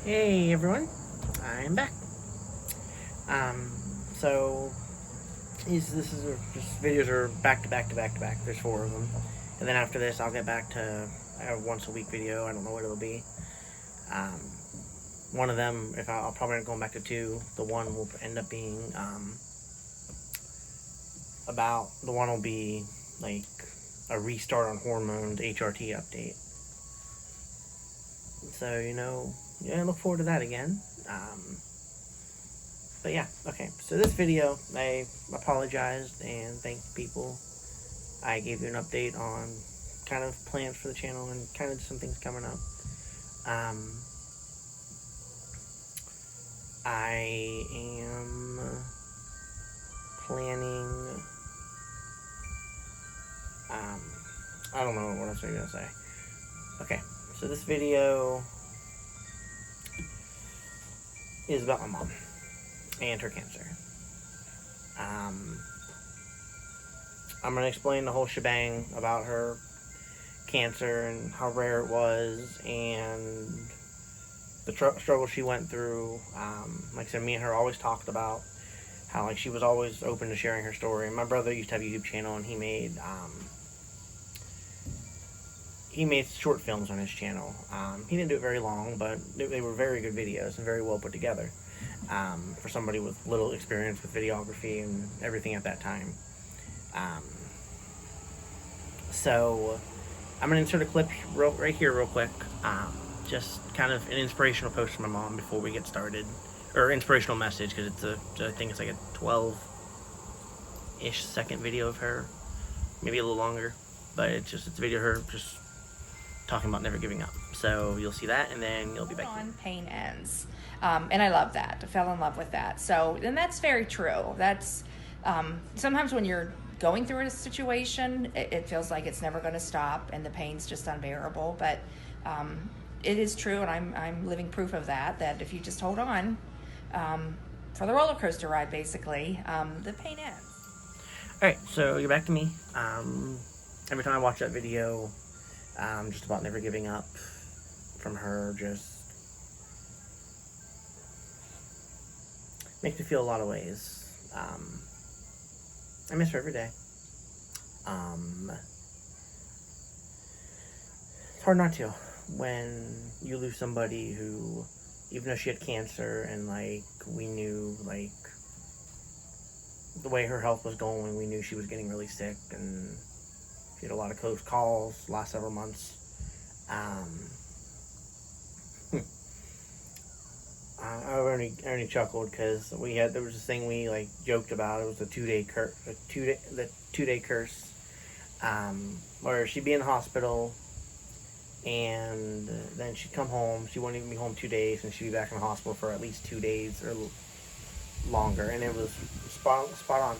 Hey everyone, I'm back. So just videos are back to back to back to back. There's 4 of them, and then after this, I'll get back to a once a week video. I don't know what it'll be. Um, One of them, if I'll probably end up going back to 2. The one will end up being about the one will be like a restart on hormones HRT update. So yeah, look forward to that again. But yeah, okay. So this video, I apologized and thanked people. I gave you an update on kind of plans for the channel and kind of some things coming up. I am planning. I don't know what else I'm gonna say. Okay, so this video is about my mom and her cancer. I'm going to explain the whole shebang about her cancer and how rare it was and the struggle she went through. Like I said, me and her always talked about how she was always open to sharing her story. My brother used to have a YouTube channel, and he made short films on his channel. He didn't do it very long, but they were very good videos and very well put together for somebody with little experience with videography and everything at that time. So I'm going to insert a clip right here real quick. Just kind of an inspirational post from my mom before we get started. Or inspirational message, because I think it's like a 12-ish second video of her. Maybe a little longer. But it's a video of her just talking about never giving up. So you'll see that, and then you'll be back. On pain ends. And I love that. I fell in love with that. So, and that's very true. That's sometimes when you're going through a situation, it feels like it's never going to stop, and the pain's just unbearable. But it is true, and I'm living proof of that. That if you just hold on for the roller coaster ride, basically, the pain ends. All right, so you're back to me. Every time I watch that video, just about never giving up from her, just makes me feel a lot of ways. I miss her every day. It's hard not to when you lose somebody who, even though she had cancer and we knew the way her health was going, we knew she was getting really sick and she had a lot of close calls the last several months. I only chuckled because there was this thing we joked about. It was the 2-day curse, where she'd be in the hospital, and then she'd come home. She wouldn't even be home 2 days, and she'd be back in the hospital for at least 2 days or longer. And it was spot on.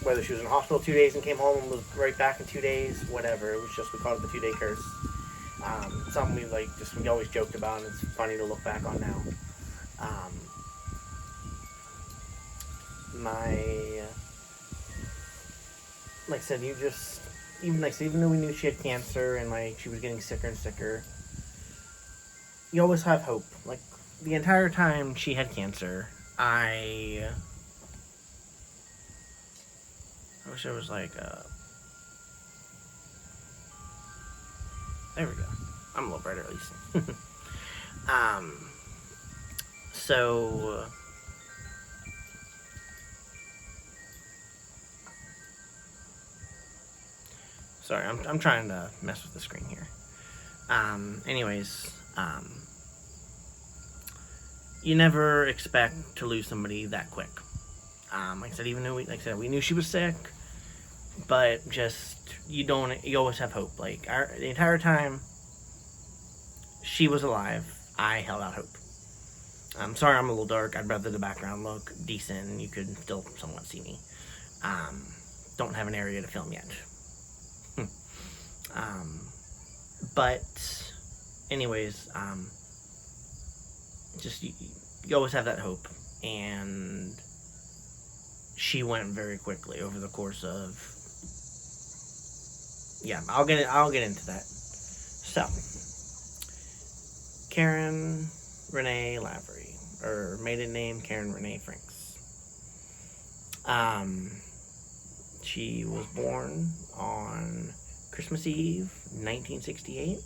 Whether she was in the hospital 2 days and came home and was right back in 2 days, whatever. It was just, we called it the 2-day curse. Something we always joked about, and it's funny to look back on now. Like I said, even though we knew she had cancer and she was getting sicker and sicker, you always have hope. The entire time she had cancer, I wish there was there we go. I'm a little brighter at least. So sorry, I'm trying to mess with the screen here. Anyways, you never expect to lose somebody that quick. Like I said, even though we knew she was sick, but you always have hope. The entire time she was alive, I held out hope. I'm sorry I'm a little dark. I'd rather the background look decent and you could still somewhat see me. Don't have an area to film yet. But anyways, you always have that hope, and she went very quickly over the course of, yeah, I'll get into that. So, Karen Renee Lavery, or maiden name Karen Renee Franks. She was born on Christmas Eve, 1968,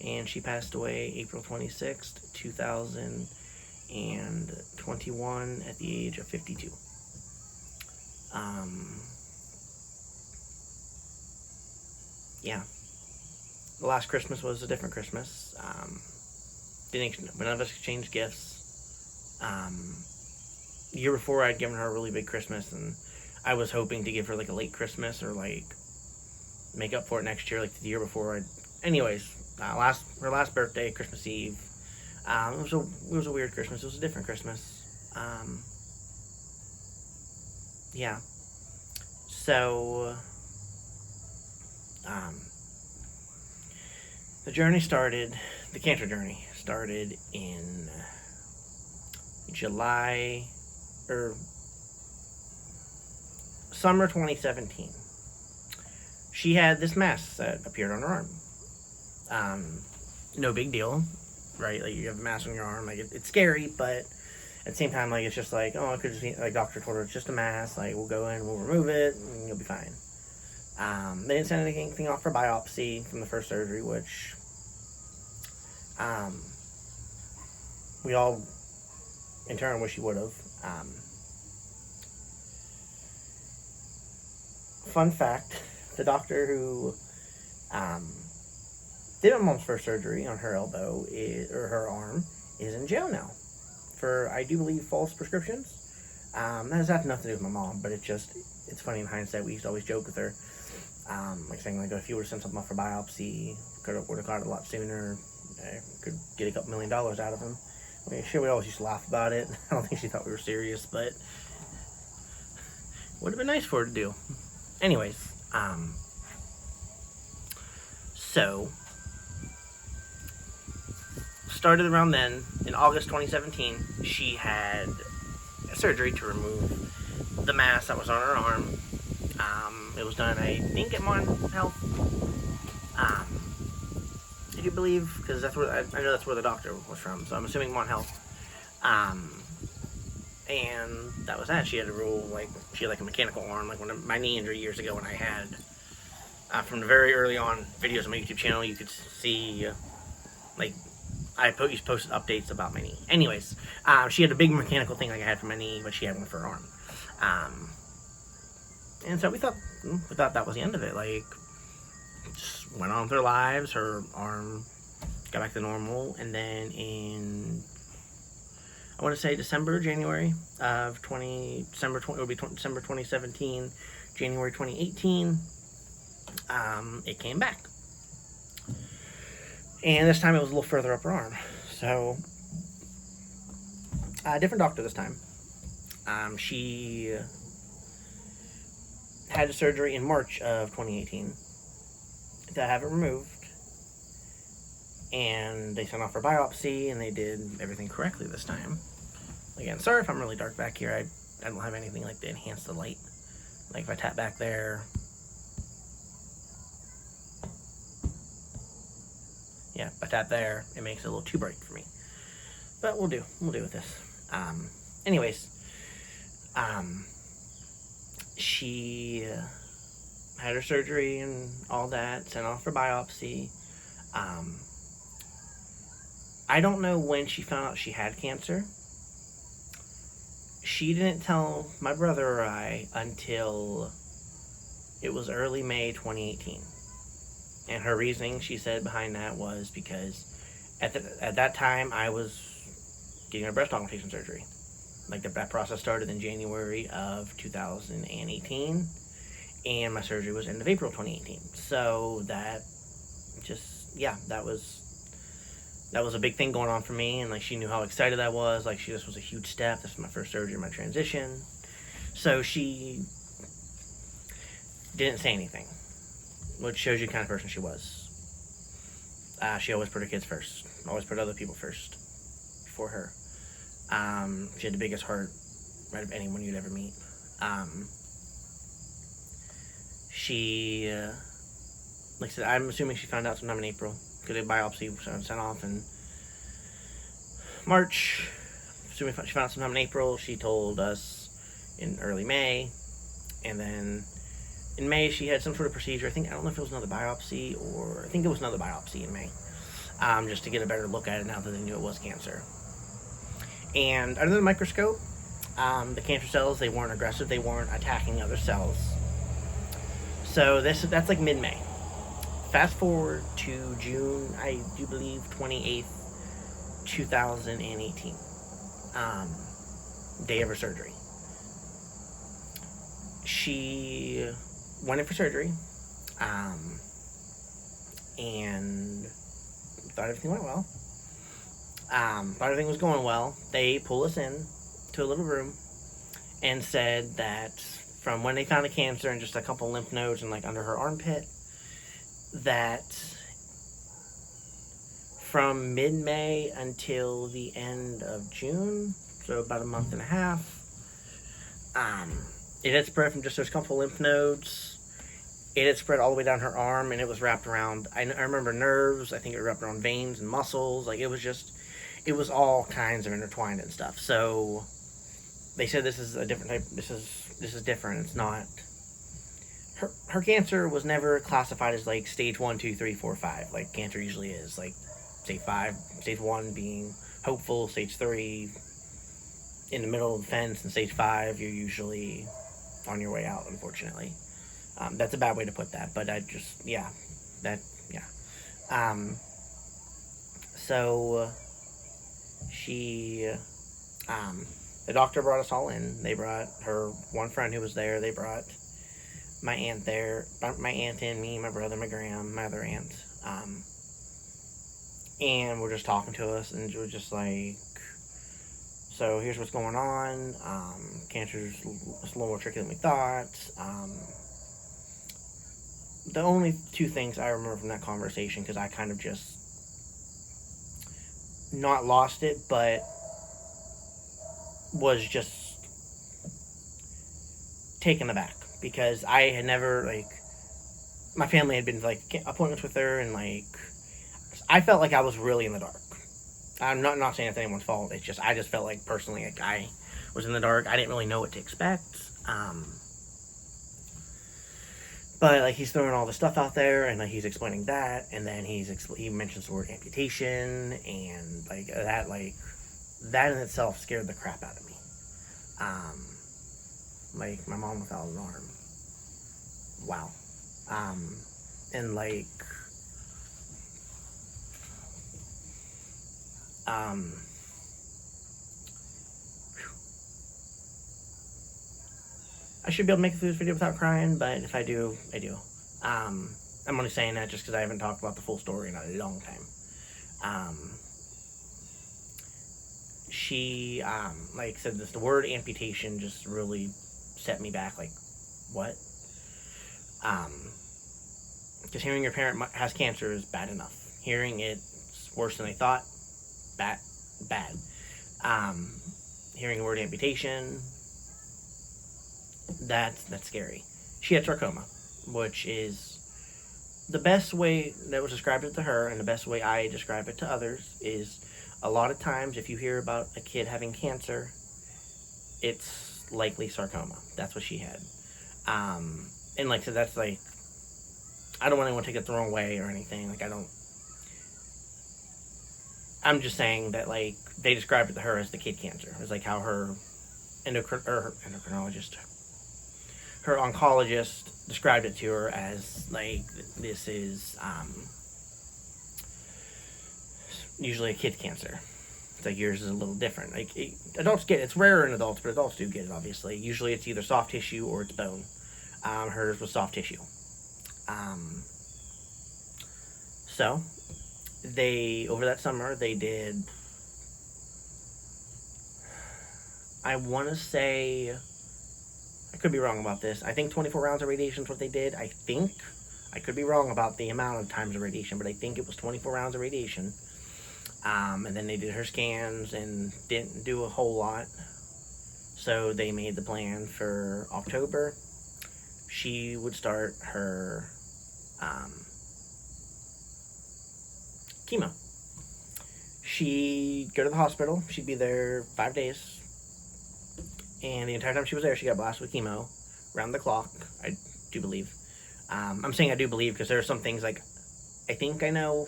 and she passed away April 26th, 2021 at the age of 52. Yeah. The last Christmas was a different Christmas. None of us exchanged gifts. The year before, I'd given her a really big Christmas, and I was hoping to give her like a late Christmas or like make up for it next year, like the year before. Anyways, her last birthday, Christmas Eve. It was a weird Christmas. It was a different Christmas. Yeah. So, the cancer journey started in summer 2017. She had this mass that appeared on her arm. No big deal, right? Like, you have a mass on your arm, like, it's scary, but at the same time, like, it's just like, oh, it could just be, like, doctor told her it's just a mass, like, we'll go in, we'll remove it, and you'll be fine. They didn't send anything off for biopsy from the first surgery, which, we all, in turn, wish you would have. Fun fact, the doctor who, did my mom's first surgery on her elbow, or her arm, is in jail now for, I do believe, false prescriptions. That has nothing to do with my mom, but it's funny in hindsight. We used to always joke with her, like saying, like, if you would have sent something off for biopsy, would have got it a lot sooner, could get a couple $1 million out of him. I mean, sure, we always used to laugh about it. I don't think she thought we were serious, but would have been nice for her to do. Anyways, so started around then. In August 2017, she had a surgery to remove the mass that was on her arm. It was done, I think, at Mon Health. Did you believe? Because that's where I know that's where the doctor was from, so I'm assuming Mon Health. And that was that. She had a mechanical arm, like when my knee injury years ago when I had, from the very early on videos on my YouTube channel, you could see, like, I used to post updates about my knee. Anyways, she had a big mechanical thing like I had for my knee, but she had one for her arm. And so we thought that was the end of it. Like, just went on with their lives. Her arm got back to normal, and then in, I want to say December 2017, January 2018, it came back. And this time it was a little further up her arm. So, a different doctor this time. She had a surgery in March of 2018 to have it removed. And they sent off for biopsy, and they did everything correctly this time. Again, sorry if I'm really dark back here. I don't have anything like to enhance the light. Like if I tap back there. Yeah, if I tap there, it makes it a little too bright for me. But we'll do with this. Anyways, she had her surgery and all that, sent off for biopsy. I don't know when she found out she had cancer. She didn't tell my brother or I until it was early May 2018. And her reasoning, she said, behind that was because at that time I was getting a breast augmentation surgery. Like, that process started in January of 2018, and my surgery was end of April 2018. So that was a big thing going on for me, and like, she knew how excited I was. Like, this was a huge step. This was my first surgery, my transition. So she didn't say anything, which shows you the kind of person she was. She always put her kids first. Always put other people first before her. She had the biggest heart right of anyone you'd ever meet. She, like I said, I'm assuming she found out sometime in April. Because a biopsy was sent off, and March. So she found out sometime in April. She told us in early May. And then in May, she had some sort of procedure. I don't know if it was another biopsy or... I think it was another biopsy in May. Just to get a better look at it now that they knew it was cancer. And under the microscope, the cancer cells, they weren't aggressive. They weren't attacking other cells. So that's like mid-May. Fast forward to June, I do believe, 28th, 2018. Day of her surgery. She went in for surgery. And thought everything went well. Thought everything was going well. They pull us in to a little room and said that from when they found the cancer and just a couple lymph nodes and like under her armpit, that from mid-May until the end of June, so about a month and a half, it had spread from just those couple lymph nodes. It had spread all the way down her arm, and it was wrapped around, I remember nerves, I think it wrapped around veins and muscles, like it was all kinds of intertwined and stuff. So they said this is a different type, this is different. It's not, her cancer was never classified as like stage 1, 2, 3, 4, 5, like cancer usually is, like stage 1 being hopeful, stage 3 in the middle of the fence, and stage 5 you're usually on your way out, unfortunately. That's a bad way to put that, but so she, the doctor brought us all in. They brought her one friend who was there. They brought my aunt there, my aunt and me, my brother, my gram, my other aunt. And we're just talking to us, and we're just like, so here's what's going on. Cancer's a little more tricky than we thought. The only two things I remember from that conversation, because I kind of just not lost it, but was just taken aback, because I had never, like, my family had been, like, appointments with her, and, like, I felt like I was really in the dark. I'm not saying it's anyone's fault. It's just, I just felt like, personally, like, I was in the dark. I didn't really know what to expect. But, like, he's throwing all the stuff out there, and, like, he's explaining that, and then he mentions the word amputation, and, like, that in itself scared the crap out of me. Like, my mom without an arm. Wow. And, like, I should be able to make it through this video without crying, but if I do, I do. I'm only saying that just because I haven't talked about the full story in a long time. She, like, said this, the word amputation just really set me back, like, what? Because hearing your parent has cancer is bad enough. Hearing it's worse than they thought, bad. Hearing the word amputation, that's scary. She had sarcoma, which is the best way that was described it to her, and the best way I describe it to others is, a lot of times if you hear about a kid having cancer, it's likely sarcoma. That's what she had. And like I said, that's like, I don't want anyone to take it the wrong way or anything. Like, I'm just saying that, like, they described it to her as the kid cancer. It was like how her endocrinologist, her oncologist described it to her as, like, this is usually a kid cancer. It's like yours is a little different. Like, adults get it. It's rarer in adults, but adults do get it, obviously. Usually it's either soft tissue or it's bone. Hers was soft tissue. So over that summer, they did, I want to say, I could be wrong about this, I think 24 rounds of radiation is what they did. I think, I could be wrong about the amount of times of radiation, but I think it was 24 rounds of radiation. And then they did her scans and didn't do a whole lot. So they made the plan for October. She would start her chemo. she'd go to the hospital. She'd be there 5 days. And the entire time she was there, she got blasted with chemo. Round the clock, I do believe. I'm saying I do believe because there are some things, like, I think I know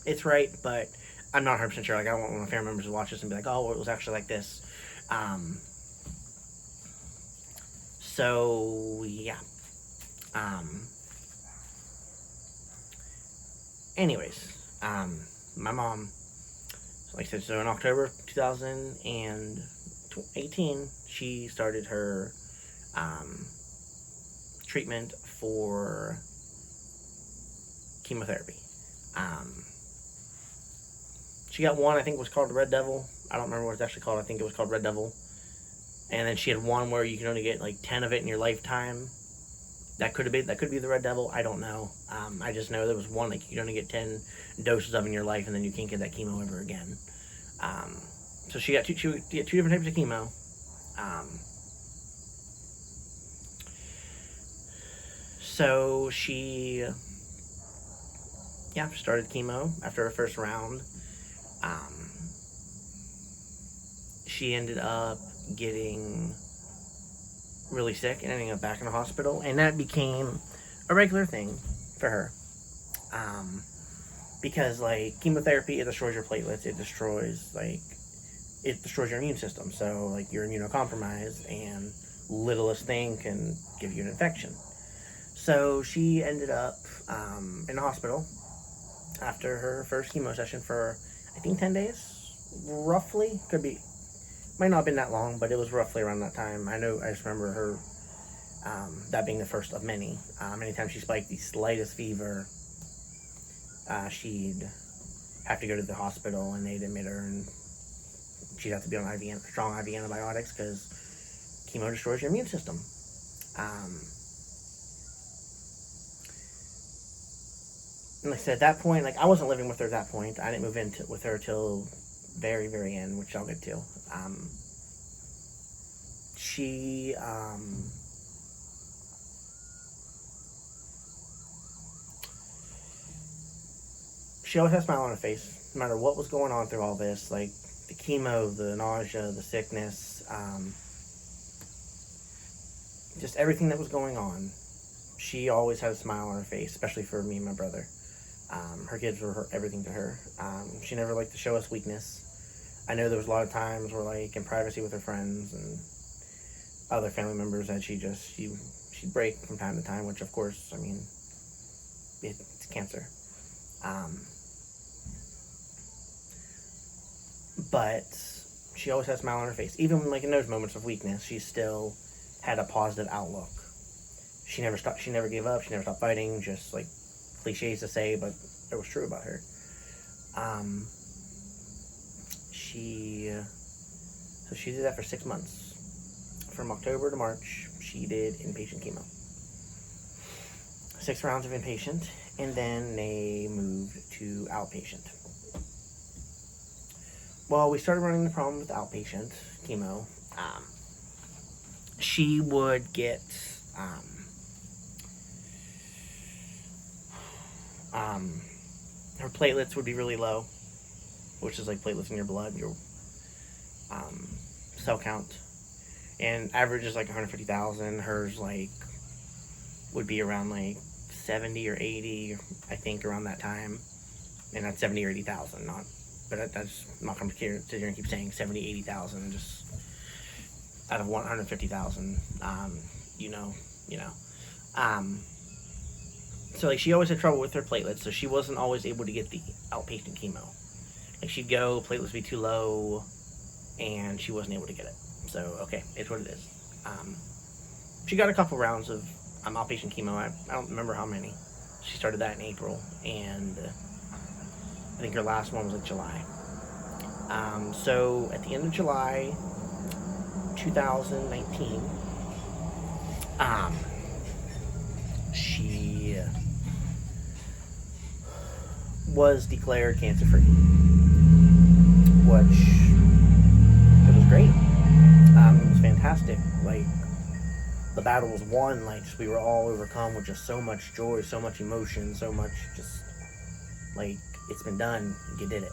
it's right, but I'm not 100% sure. Like, I don't want my family members to watch this and be like, oh, well, it was actually like this. So, yeah. Anyways, my mom, like I said, so in October 2018, she started her treatment for chemotherapy. She got one, I think it was called Red Devil. I don't remember what it's actually called. I think it was called Red Devil. And then she had one where you can only get like 10 of it in your lifetime. That could be the Red Devil. I don't know. I just know there was one, like, you can only get 10 doses of in your life, and then you can't get that chemo ever again. So she got two different types of chemo. So she, started chemo after her first round. She ended up getting really sick and ending up back in the hospital, and that became a regular thing for her. Because, like, chemotherapy, it destroys your platelets, it destroys your immune system, so, like, you're immunocompromised, and littlest thing can give you an infection. So she ended up in the hospital after her first chemo session for, I think, 10 days, roughly. Might not have been that long, but it was roughly around that time. I just remember her, that being the first of many. Anytime she spiked the slightest fever, she'd have to go to the hospital, and they'd admit her, and she'd have to be on strong IV antibiotics, because chemo destroys your immune system. And like I said, at that point, like, I wasn't living with her at that point. I didn't move in with her till very, very end, which I'll get to. She always had a smile on her face, no matter what was going on through all this, like the chemo, the nausea, the sickness, just everything that was going on. She always had a smile on her face, especially for me and my brother. Her kids were everything to her. She never liked to show us weakness. I know there was a lot of times where, like, in privacy with her friends and other family members, that she'd break from time to time, which, of course, I mean, it's cancer. But she always had a smile on her face. Even, like, in those moments of weakness, she still had a positive outlook. She never gave up, she never stopped fighting, just, like, cliches to say, but it was true about her. So she did that for 6 months. From October to March, she did inpatient chemo. 6 rounds of inpatient, and then they moved to outpatient. Well, we started running the problem with outpatient chemo. She would get her platelets would be really low, which is like platelets in your blood, your cell count, and average is like 150,000. Hers would be around 70 or 80, I think, around that time, and that's 70 or 80,000. That's I'm not going to sit here and keep saying 70, 80,000 just out of 150,000. So she always had trouble with her platelets, so she wasn't always able to get the outpatient chemo. She'd go, platelets would be too low, and she wasn't able to get it. So, okay, it's what it is. She got a couple rounds of outpatient chemo. I don't remember how many. She started that in April, and I think her last one was in July. So, at the end of July 2019, she was declared cancer-free, which it was great. It was fantastic. The battle was won. We were all overcome with just so much joy, so much emotion, so much just, it's been done. You did it.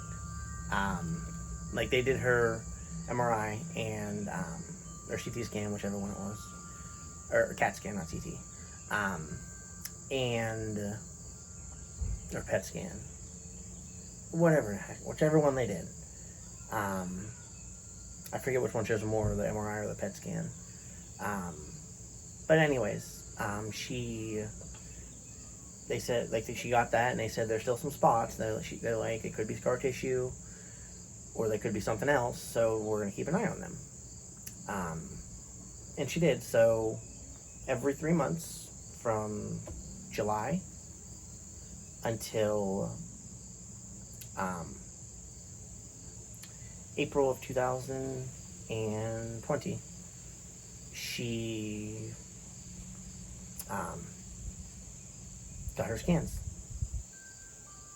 Like, they did her MRI and, or CT scan, whichever one it was. Or CAT scan, not CT. And, or PET scan. Whichever one they did. I forget which one shows more, the MRI or the PET scan. But anyways, they said, like, she got that, and they said there's still some spots. They're like, it could be scar tissue, or they could be something else, so we're going to keep an eye on them. And she did, so every 3 months from July until April of 2020, she got her scans.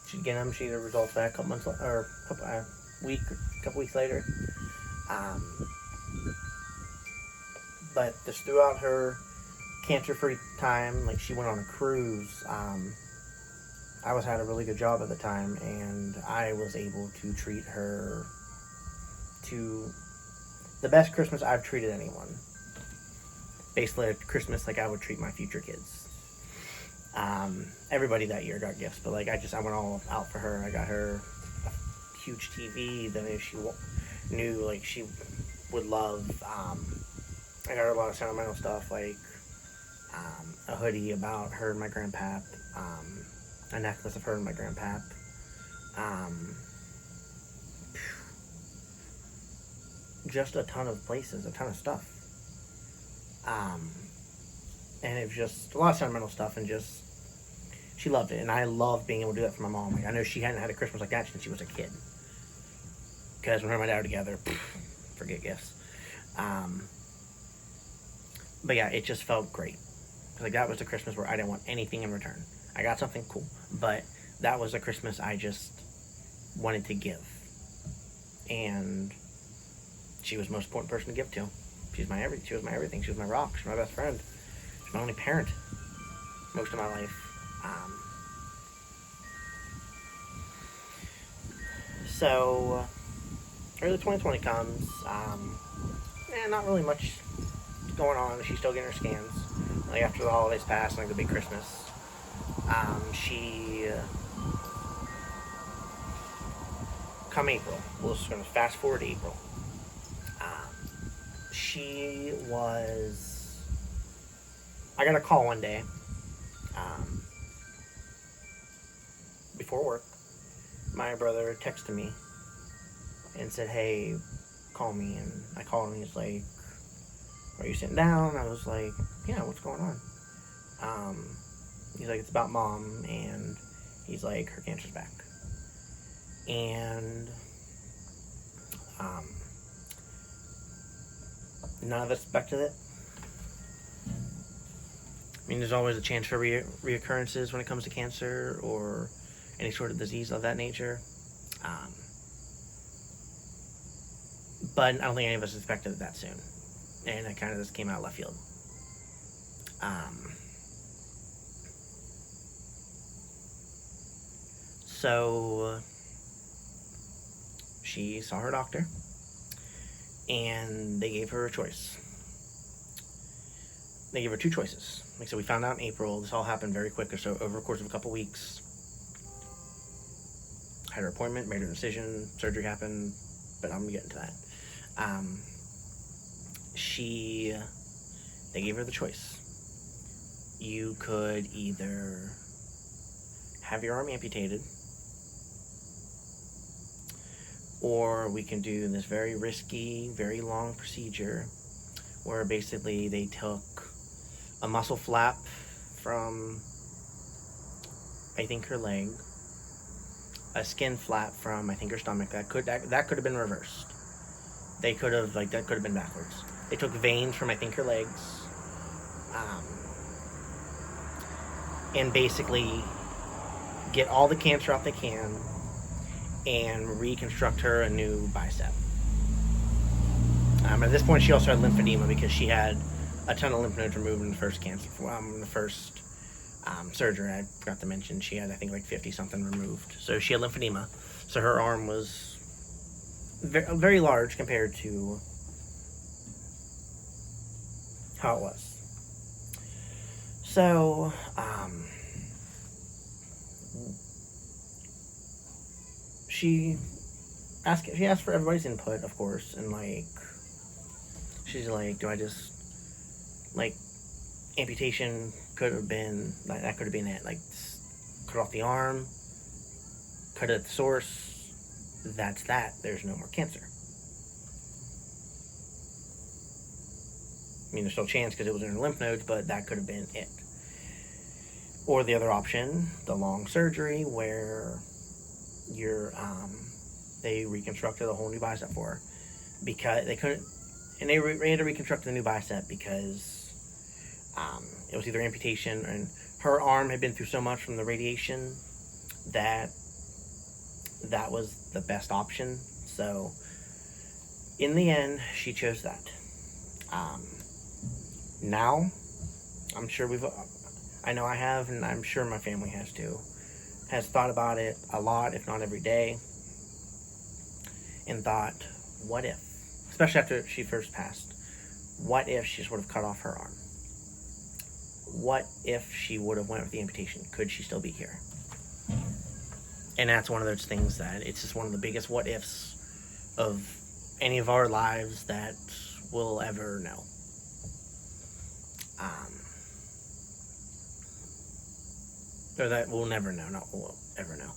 She'd get them. She had the results back a couple months, or a couple weeks later. But just throughout her cancer-free time, like, she went on a cruise. I had a really good job at the time, and I was able to treat her to the best Christmas I've treated anyone. Basically, a Christmas like I would treat my future kids. Everybody that year got gifts, but, like, I went all out for her. I got her a huge TV that if she knew, like, she would love. I got her a lot of sentimental stuff, like a hoodie about her and my grandpap, a necklace of her and my grandpap, just a ton of places, a ton of stuff. And it was just a lot of sentimental stuff, and just, she loved it. And I loved being able to do that for my mom. Like, I know she hadn't had a Christmas like that since she was a kid. Because when her and my dad were together, forget gifts. But yeah, it just felt great. Like, that was the Christmas where I didn't want anything in return. I got something cool, but that was a Christmas I just wanted to give. And she was the most important person to give to. She was my everything. She was my rock. She was my best friend. She was my only parent most of my life. So early 2020 comes. Not really much going on. She's still getting her scans. Like, after the holidays pass, like the big Christmas. Come April, we're just going to fast forward to April. I got a call one day, before work. My brother texted me and said, hey, call me. And I called him, and he's like, are you sitting down? I was like, yeah, what's going on? He's like, it's about Mom, and he's like, her cancer's back. And none of us expected it. I mean, there's always a chance for reoccurrences when it comes to cancer or any sort of disease of that nature. But I don't think any of us expected it that soon. And it kind of just came out of left field. So she saw her doctor, and they gave her a choice. They gave her two choices. Like I said, we found out in April. This all happened very quick, so over the course of a couple weeks. Had her appointment, made her decision, surgery happened, but I'm getting to that. They gave her the choice. You could either have your arm amputated, or we can do this very risky, very long procedure where basically they took a muscle flap from, I think, her leg, a skin flap from, I think, her stomach. That could have been reversed. They could have, that could have been backwards. They took veins from, I think, her legs, and basically get all the cancer out they can and reconstruct her a new bicep. At this point, she also had lymphedema because she had a ton of lymph nodes removed in the first surgery. I forgot to mention she had, I think, 50-something removed. So she had lymphedema. So her arm was very large compared to how it was. So, she asked for everybody's input, of course, and like, she's like, do I just, like, amputation could have been, like, that could have been it, like, cut off the arm, cut it at the source, that's that, there's no more cancer. I mean, there's still a chance because it was in her lymph nodes, but that could have been it. Or the other option, the long surgery, where they reconstructed a whole new bicep for her because they couldn't, and they had to reconstruct the new bicep because it was either amputation, and her arm had been through so much from the radiation that was the best option. So in the end, she chose that. Now, I'm sure I know I have, and I'm sure my family has too, has thought about it a lot, if not every day, and thought, what if, especially after she first passed, what if she just would have cut off her arm? What if she would have went with the amputation? Could she still be here? And that's one of those things that it's just one of the biggest what ifs of any of our lives that we'll ever know. Or that we'll never know, not we'll ever know.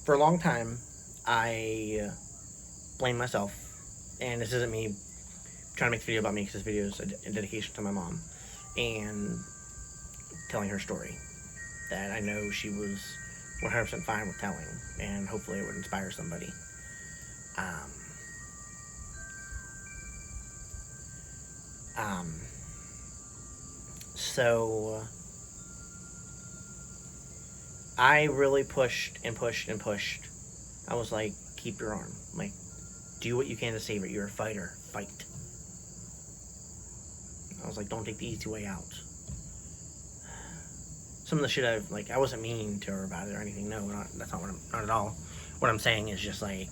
For a long time, I blamed myself, and this isn't me trying to make a video about me, because this video is a dedication to my mom, and telling her story that I know she was 100% fine with telling, and hopefully it would inspire somebody. So I really pushed and pushed and pushed. I was like, keep your arm. Like, do what you can to save it. You're a fighter. Fight. I was like, don't take the easy way out. Some of the shit I wasn't mean to her about it or anything. No, that's not not at all. What I'm saying is just like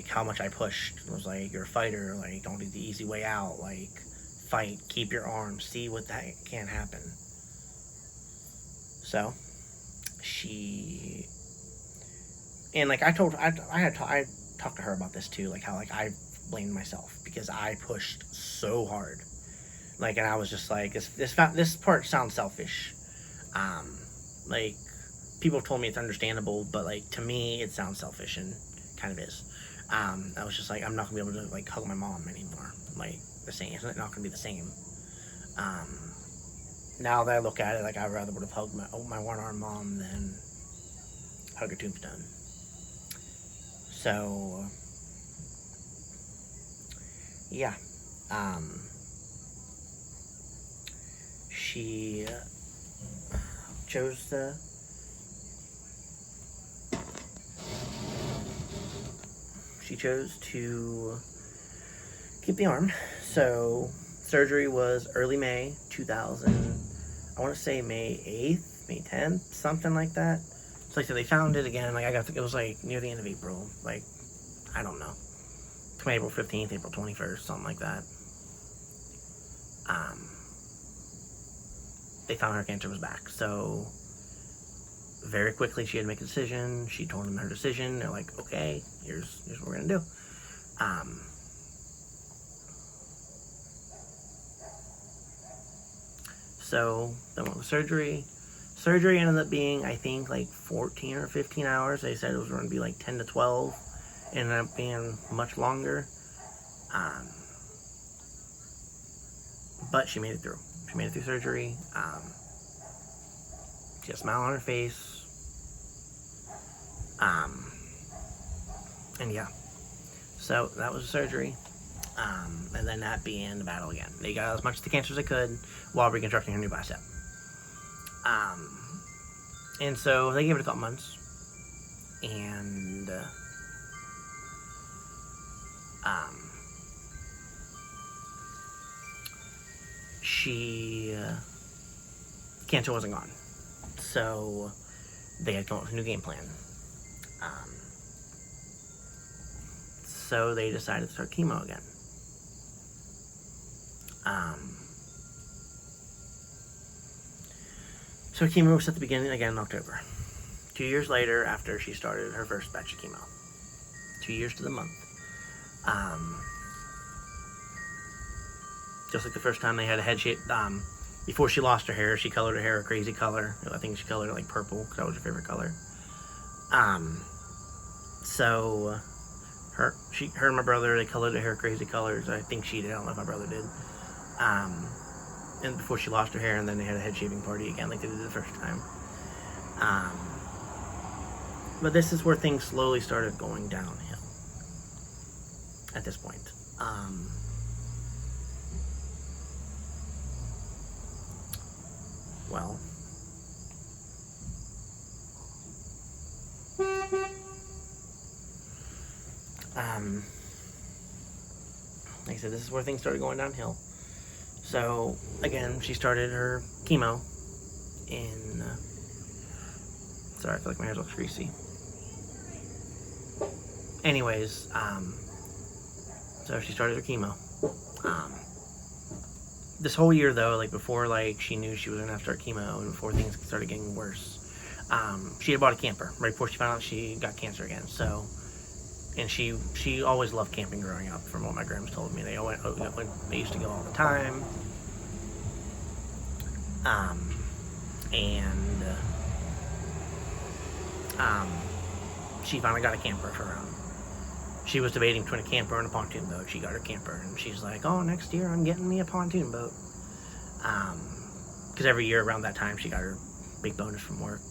how much I pushed. It was like, you're a fighter. Like, don't do the easy way out. Like, fight. Keep your arm. See what that can happen. So, and like I talked to her about this too, like how like I blamed myself because I pushed so hard, like, and I was just like, this part sounds selfish, like people have told me it's understandable, but like to me it sounds selfish, and kind of is. I was just like, I'm not gonna be able to like hug my mom anymore, like the same. It's not gonna be the same. Now that I look at it, like, I'd rather would have hugged my one-armed mom than hug her tombstone. So, yeah. She chose to keep the arm. So, surgery was early May 2000. I want to say May 8th, May 10th, something like that. So like I said, they found it again. Like it was like near the end of April. Like, I don't know. April 15th, April 21st, something like that. They found her cancer was back. So very quickly she had to make a decision. She told them her decision. They're like, okay, here's what we're gonna do. So then went with surgery. Surgery ended up being, I think, like 14 or 15 hours. They said it was going to be like 10 to 12. It ended up being much longer. But she made it through. She made it through surgery. She had a smile on her face. And yeah. So that was the surgery. And then that began the battle again. They got as much of the cancer as they could while reconstructing her new bicep. And so they gave it a couple months. And cancer wasn't gone. So they had come up with a new game plan. So they decided to start chemo again. So chemo was at the beginning again in October. 2 years later, after she started her first batch of chemo. 2 years to the month. Just like the first time they had a head shape. Before she lost her hair, she colored her hair a crazy color. I think she colored it like purple, because that was her favorite color. So her and my brother, they colored their hair crazy colors. I think she did. I don't know if my brother did. And before she lost her hair, and then they had a head shaving party again, like they did the first time. But this is where things slowly started going downhill. At this point, well. Like I said, this is where things started going downhill. So, again, she started her chemo in... sorry, I feel like my hair looks greasy. Anyways, so she started her chemo. This whole year, though, like, before, like, she knew she was going to have to start chemo and before things started getting worse, she had bought a camper right before she found out she got cancer again, so... And she always loved camping growing up, from what my grandmas told me. They used to go all the time. She finally got a camper of her own. She was debating between a camper and a pontoon boat. She got her camper, and she's like, "Oh, next year I'm getting me a pontoon boat." Because every year around that time she got her big bonus from work.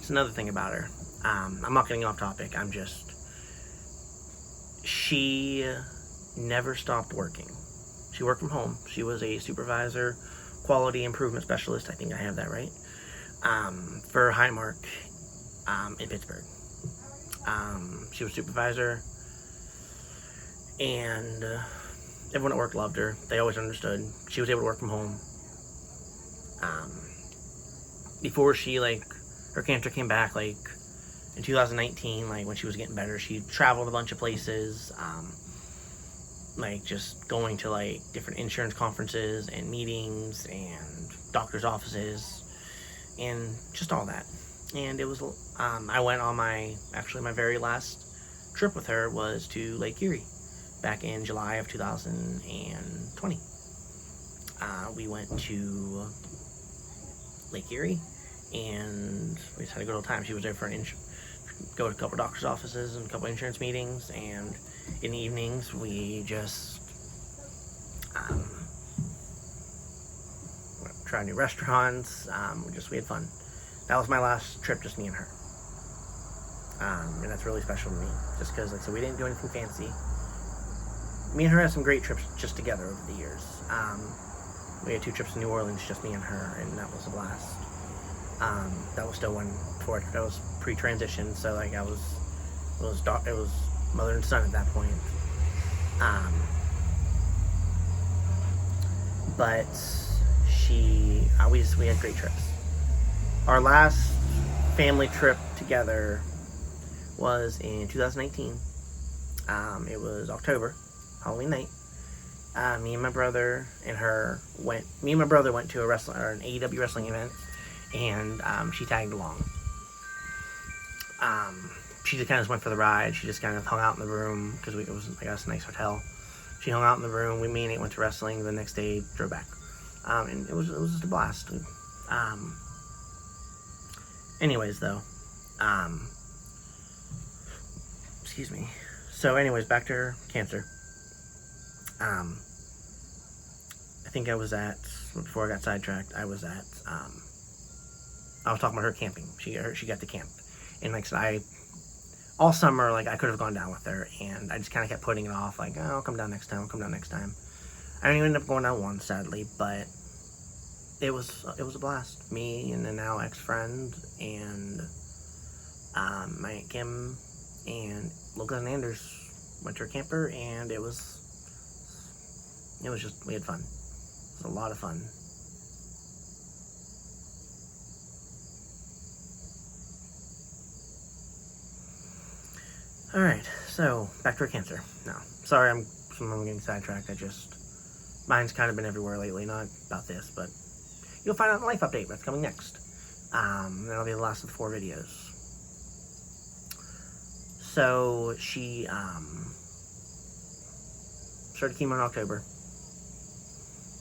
It's another thing about her. I'm not getting off topic. She never stopped working. She worked from home. She was a supervisor, quality improvement specialist. I think I have that right. For Highmark in Pittsburgh. She was supervisor, and everyone at work loved her. They always understood. She was able to work from home. Before her cancer came back, in 2019, when she was getting better, she traveled a bunch of places, just going to, different insurance conferences and meetings and doctor's offices and just all that. And it was, I went on my very last trip with her was to Lake Erie back in July of 2020. We went to Lake Erie, and we just had a good old time. She was there for go to a couple doctor's offices and a couple insurance meetings, and in the evenings we just tried new restaurants. We had fun. That was my last trip, just me and her, and that's really special to me, just because we didn't do anything fancy. Me and her had some great trips just together over the years. We had 2 trips to New Orleans, just me and her, and that was a blast. That was still that was pre-transition, so it was mother and son at that point. But we had great trips. Our last family trip together was in 2019. It was October, Halloween night. Me and my brother went to an AEW wrestling event, and she tagged along. She just kind of went for the ride. She just kind of hung out in the room, because it was, I guess, a nice hotel. She hung out in the room. Me and Nate went to wrestling. The next day, drove back. And it was just a blast. Anyways, though. Excuse me. So, anyways, back to her cancer. I think before I got sidetracked, I was talking about her camping. She got to camp. And like I said, all summer, I could have gone down with her, and I just kind of kept putting it off, I'll come down next time, I didn't even end up going down once, sadly, but it was a blast. Me and a now ex-friend, and my Aunt Kim, and Local cousin Anders went to her camper, and we had fun. It was a lot of fun. Alright, so back to her cancer. No, sorry, I'm getting sidetracked. Mine's kind of been everywhere lately, not about this, but you'll find out in the life update that's coming next. That'll be the last of the 4 videos. So she started chemo in October,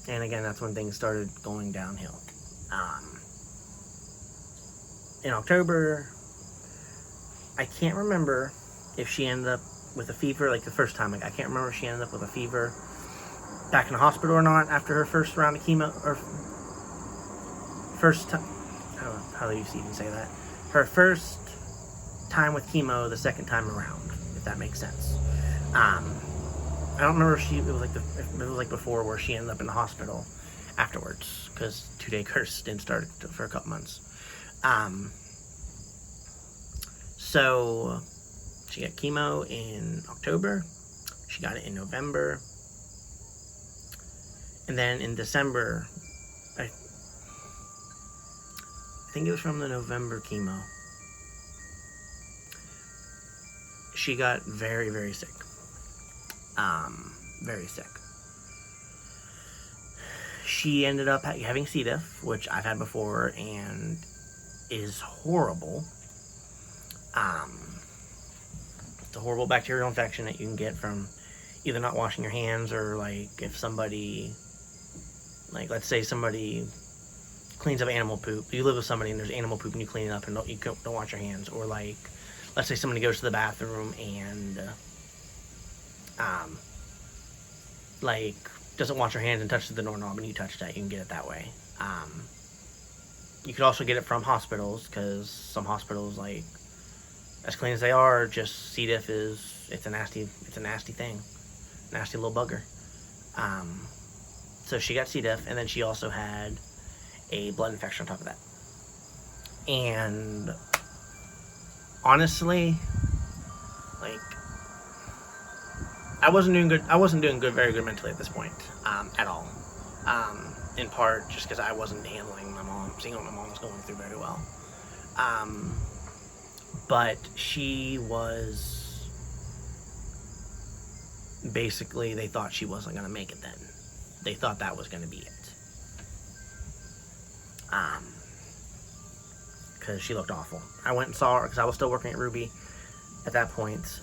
and again, that's when things started going downhill. In October, I can't remember if she ended up with a fever, like the first time. Like, I can't remember if she ended up with a fever back in the hospital or not after her first round of chemo, or first time, how do you even say that? Her first time with chemo, the second time around, if that makes sense. I don't remember if it was like before, where she ended up in the hospital afterwards, because 2-day curse didn't start for a couple months. So she got chemo in October. She got it in November. And then in December, I think it was from the November chemo, she got very, very sick. Very sick. She ended up having C. diff, which I've had before, and is horrible. It's a horrible bacterial infection that you can get from either not washing your hands, or like if somebody, like let's say somebody cleans up animal poop. You live with somebody and there's animal poop and you clean it up and you don't wash your hands. Or like, let's say somebody goes to the bathroom and like doesn't wash their hands and touches the doorknob and you touch that, you can get it that way. You could also get it from hospitals, because some hospitals, like, as clean as they are, just C. diff it's a nasty thing. Nasty little bugger. So she got C. diff, and then she also had a blood infection on top of that. And honestly, like, I wasn't doing very good mentally at this point, at all. In part just because I wasn't handling seeing what my mom was going through very well. But she was, basically, they thought she wasn't going to make it then. They thought that was going to be it. Because she looked awful. I went and saw her, because I was still working at Ruby at that point.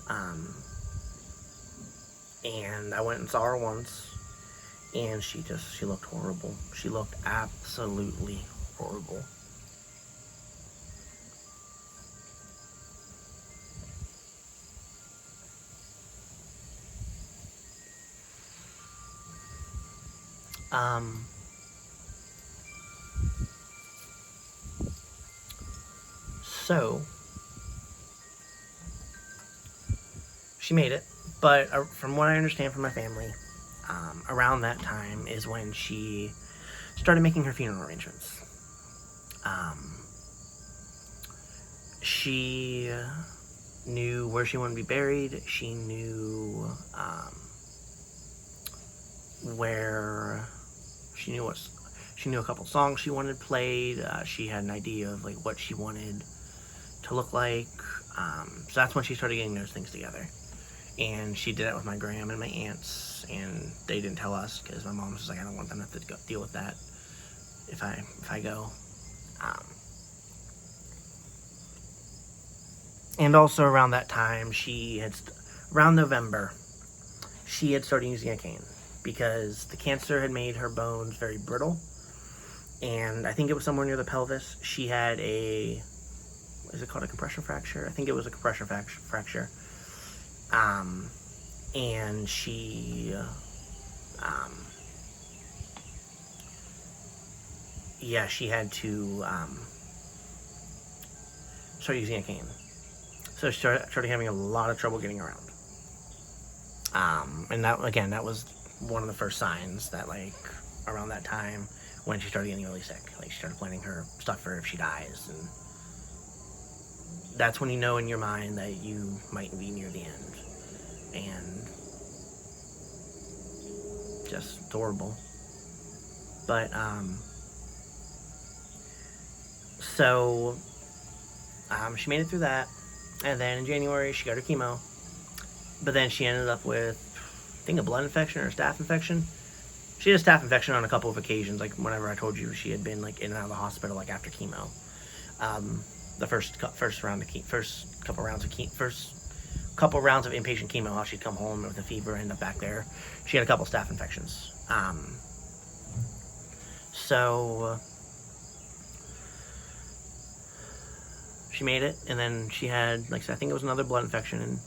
And I went and saw her once, and she looked horrible. She looked absolutely horrible. So she made it, but from what I understand from my family, around that time is when she started making her funeral arrangements. She knew where she wanted to be buried. She knew she knew a couple songs she wanted played. She had an idea of like what she wanted to look like. So that's when she started getting those things together. And she did that with my gram and my aunts, and they didn't tell us, because my mom was like, I don't want them to have to deal with that if I go. And also around that time, around November, she had started using a cane, because the cancer had made her bones very brittle, and I think it was somewhere near the pelvis. She had is it called a compression fracture? I think it was a compression fracture. And she, she had to, start using a cane. So she started having a lot of trouble getting around. And that was one of the first signs that, like, around that time, when she started getting really sick. Like, she started planning her stuff for if she dies, and that's when you know in your mind that you might be near the end. And just horrible. But so she made it through that, and then in January she got her chemo, But then she ended up with, I think, a blood infection or a staph infection. She had a staph infection on a couple of occasions, like whenever I told you she had been like in and out of the hospital, like after chemo. The first couple rounds of inpatient chemo, she'd come home with a fever, end up back there. She had a couple staph infections. So she made it, and then she had, like I said, I think it was another blood infection in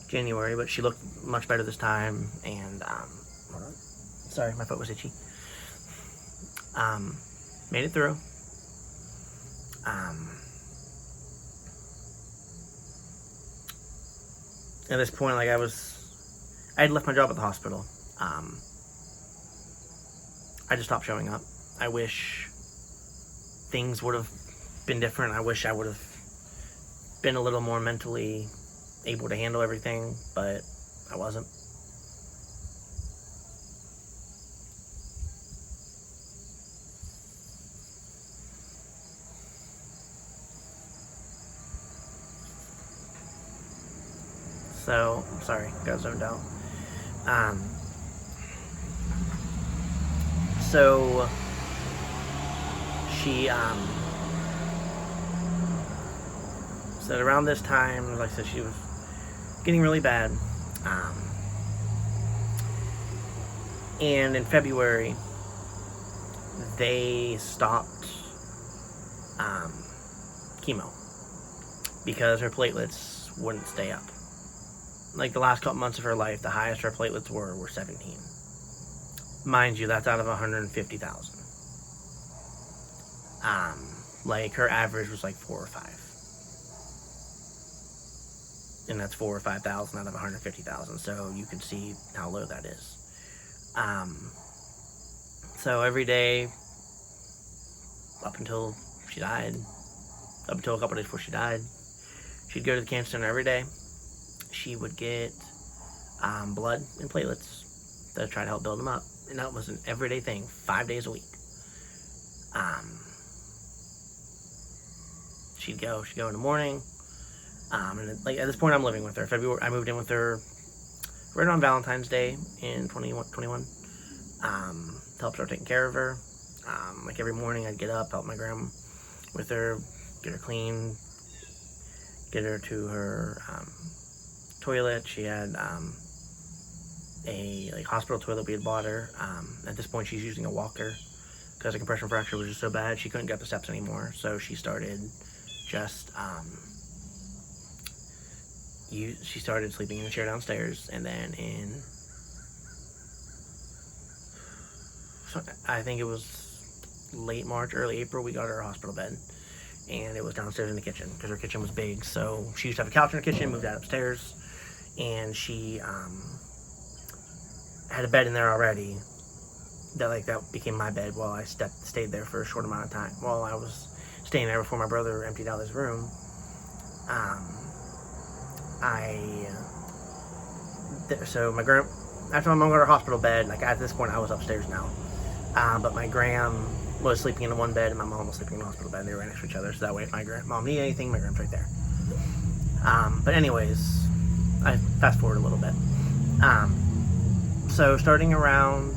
January, but she looked much better this time. And hold on, sorry, my foot was itchy. Made it through. At this point, like I had left my job at the hospital. I just stopped showing up. I wish things would have been different. I wish I would have been a little more mentally able to handle everything, but I wasn't. So, sorry, got zoned out. So she said around this time, like I said, she was getting really bad. And in February, they stopped chemo because her platelets wouldn't stay up. Like the last couple months of her life, the highest her platelets were 17. Mind you, that's out of 150,000. Like her average was like 4 or 5. And that's 4 or 5,000 out of 150,000. So you can see how low that is. So every day, up until she died, up until a couple days before she died, she'd go to the cancer center every day. She would get blood and platelets to try to help build them up. And that was an everyday thing, 5 days a week. She'd go in the morning. And like at this point, I'm living with her. February, I moved in with her right on Valentine's Day in 2021. To help start taking care of her. Like every morning, I'd get up, help my grandma with her, get her clean, get her to her toilet. She had a hospital toilet we had bought her. At this point, she's using a walker because the compression fracture was just so bad she couldn't get up the steps anymore. So she started just she started sleeping in a chair downstairs, and then I think it was late March, early April, we got her a hospital bed, and it was downstairs in the kitchen because her kitchen was big. So she used to have a couch in her kitchen, moved that upstairs, and she had a bed in there already. That became my bed while I stayed there for a short amount of time while I was staying there before my brother emptied out his room. So my grand, after my mom got her hospital bed, like at this point I was upstairs now. But my gram was sleeping in one bed and my mom was sleeping in the hospital bed. They were right next to each other, so that way if my mom needed anything, my gram's right there. But anyways, I fast forward a little bit. So starting around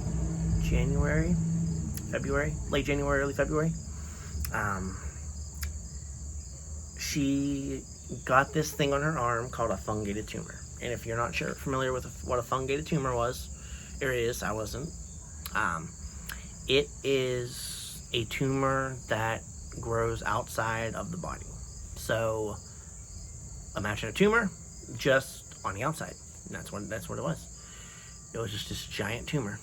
late January, early February, she got this thing on her arm called a fungated tumor. And if you're not familiar with what a fungated tumor is, I wasn't. It is a tumor that grows outside of the body. So imagine a tumor just on the outside. And that's what it was. It was just this giant tumor.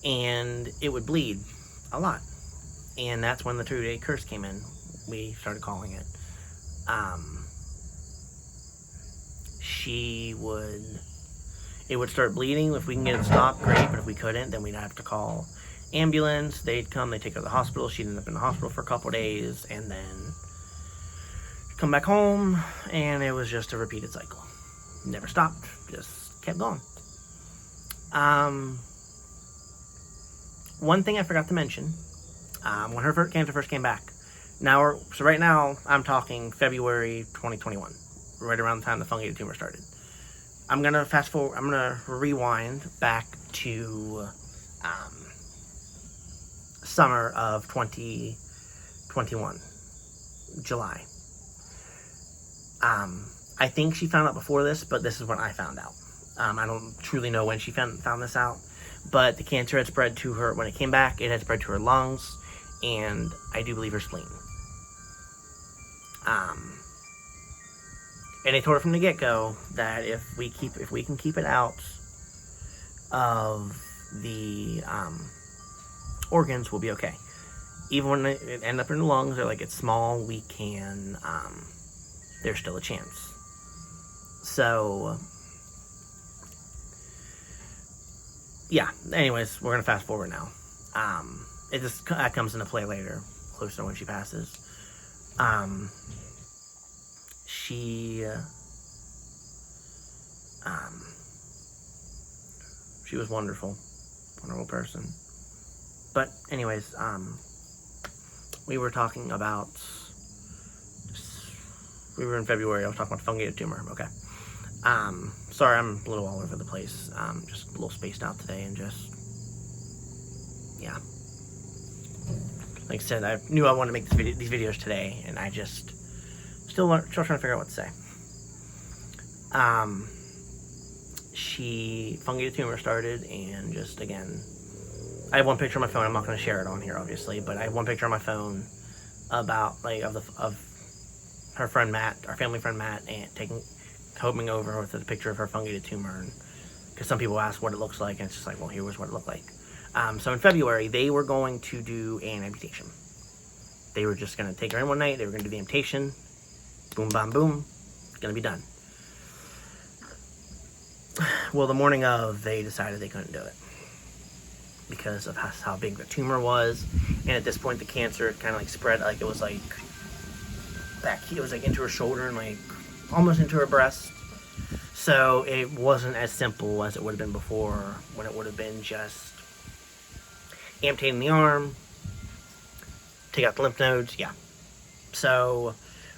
And it would bleed a lot. And that's when the 2-day curse came in. We started calling it. It would start bleeding. If we can get it stopped, great. But if we couldn't, then we'd have to call ambulance. They'd come, they'd take her to the hospital. She'd end up in the hospital for a couple days, and then come back home, and it was just a repeated cycle. Never stopped, just kept going. One thing I forgot to mention, when her cancer first came back. So right now, I'm talking February 2021. right around the time the fungated tumor started. I'm going to fast forward. I'm going to rewind back to summer of 2021, July. I think she found out before this, but this is when I found out. I don't truly know when she found this out, but the cancer had spread to her. When it came back, it had spread to her lungs, and I do believe her spleen. And they told her from the get-go that if we can keep it out of the organs, we'll be okay. Even when it end up in the lungs, they're like, it's small, we can, there's still a chance. So, yeah, anyways, we're going to fast forward now. It just comes into play later, closer to when she passes. She was wonderful person. But anyways, we were talking about, we were in February, I was talking about fungated tumor, okay. Sorry, I'm a little all over the place, just a little spaced out today, and just, yeah. Like I said, I knew I wanted to make these videos today, and I just, still trying to figure out what to say. Fungated tumor started, and just, again, I have one picture on my phone. I'm not going to share it on here, obviously, but I have one picture on my phone about, like, of her friend Matt, our family friend Matt, and coming over with a picture of her fungated tumor, because some people ask what it looks like, and it's just like, well, here was what it looked like. So in February, they were going to do an amputation. They were just going to take her in one night. They were going to do the amputation. Boom, bam, boom. It's going to be done. Well, the morning of, they decided they couldn't do it because of how big the tumor was. And at this point, the cancer kind of like spread, like it was like back, it was like into her shoulder and like almost into her breast. So it wasn't as simple as it would have been before, when it would have been just amputating the arm, take out the lymph nodes, yeah. So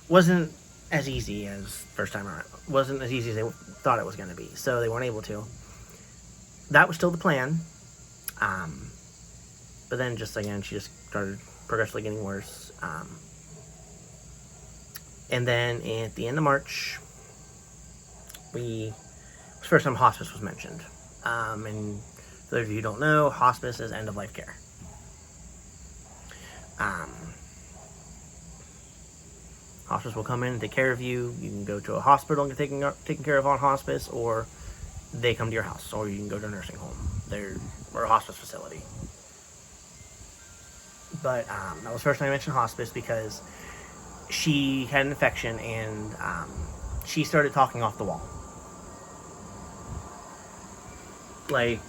wasn't as easy as first time around. Wasn't as easy as they thought it was going to be. So they weren't able to. That was still the plan. But then just again, she just started progressively getting worse. And then at the end of March, it was the first time hospice was mentioned. And for those of you who don't know, hospice is end of life care. Hospice will come in and take care of you. You can go to a hospital and get taken care of on hospice, or they come to your house, or you can go to a nursing home. Or a hospice facility. But that was the first time I mentioned hospice, because she had an infection, and she started talking off the wall. Like,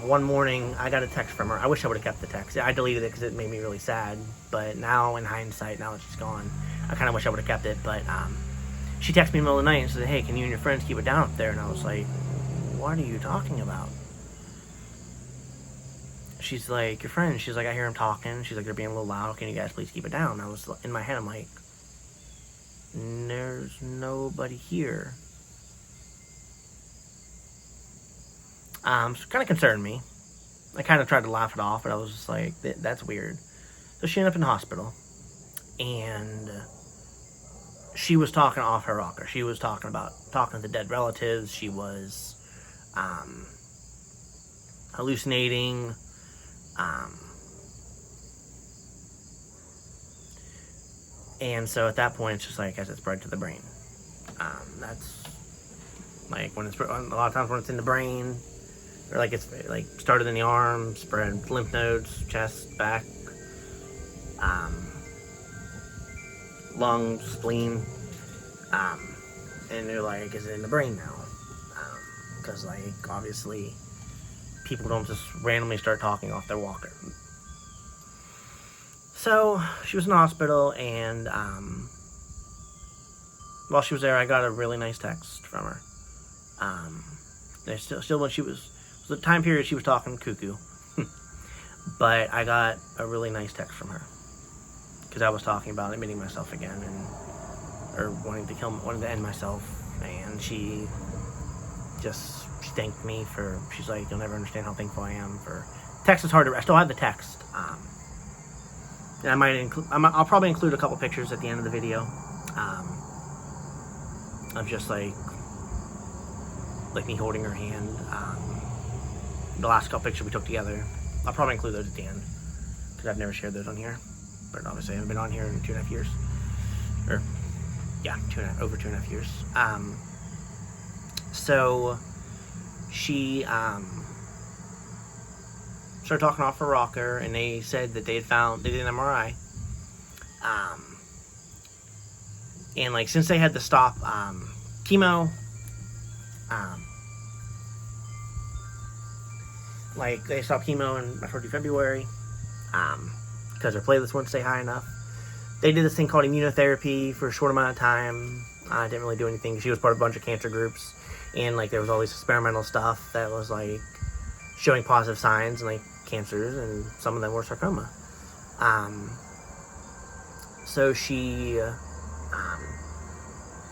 one morning, I got a text from her. I wish I would have kept the text. I deleted it because it made me really sad. But now, in hindsight, now that she's gone, I kind of wish I would have kept it. But she texted me in the middle of the night and said, hey, can you and your friends keep it down up there? And I was like, what are you talking about? She's like, your friends. She's like, I hear them talking. She's like, they're being a little loud. Can you guys please keep it down? And I was, in my head, I'm like, there's nobody here. So it kind of concerned me. I kind of tried to laugh it off, but I was just like, that's weird. So she ended up in the hospital, and she was talking off her rocker. She was talking to dead relatives. She was hallucinating. And so at that point, it's just like, as it spread to the brain. That's like when it's, a lot of times when it's in the brain, or like it's like started in the arm, spread lymph nodes, chest, back, lungs, spleen, and they're like, is it in the brain now? Because like obviously people don't just randomly start talking off their walker. So she was in the hospital, and while she was there, I got a really nice text from her. There's still when she was the time period she was talking cuckoo, but I got a really nice text from her because I was talking about admitting myself again, and or wanting to end myself, and she thanked me for. She's like, "You'll never understand how thankful I am for." Text is hard to. I still have the text. And I'll probably include a couple pictures at the end of the video, of just like me holding her hand. The last couple pictures we took together. I'll probably include those at the end because I've never shared those on here. But obviously, I haven't been on here in 2.5 years. Or yeah, over 2.5 years. So she started talking off her rocker, and they said that they did an MRI, and like since they had to stop chemo, like they stopped chemo in February, because her platelets wouldn't stay high enough. They did this thing called immunotherapy for a short amount of time. Didn't really do anything. She was part of a bunch of cancer groups, and like there was all this experimental stuff that was like showing positive signs, and like cancers, and some of them were sarcoma. So she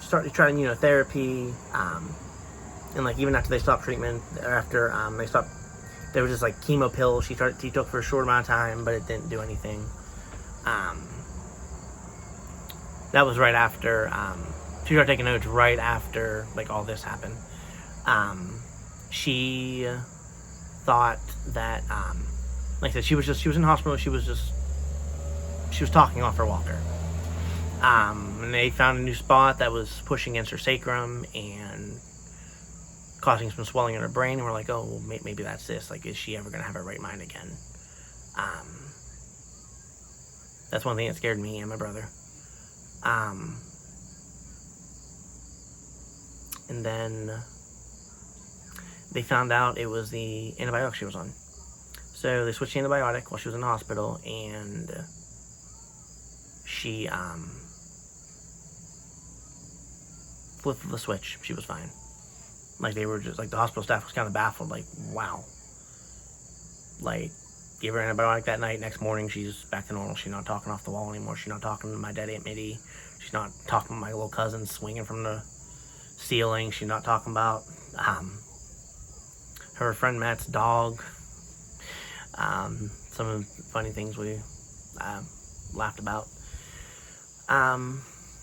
started trying immunotherapy, and like even after they stopped treatment, or after they stopped, there was just like chemo pills she took for a short amount of time, but it didn't do anything. That was right after she started taking notes right after like all this happened. She thought that like I said, she was in the hospital. She was talking off her walker, and they found a new spot that was pushing against her sacrum and causing some swelling in her brain, and we're like, oh, well, maybe that's this. Like, is she ever going to have her right mind again? That's one thing that scared me and my brother. And then they found out it was the antibiotic she was on. So they switched the antibiotic while she was in the hospital, and she flipped the switch. She was fine. Like, they were just, like, the hospital staff was kind of baffled, like, wow. Like, gave her antibiotic that night, next morning she's back to normal. She's not talking off the wall anymore. She's not talking to my dad, Aunt Mitty. She's not talking to my little cousin swinging from the ceiling. She's not talking about her friend Matt's dog. Some of the funny things we laughed about.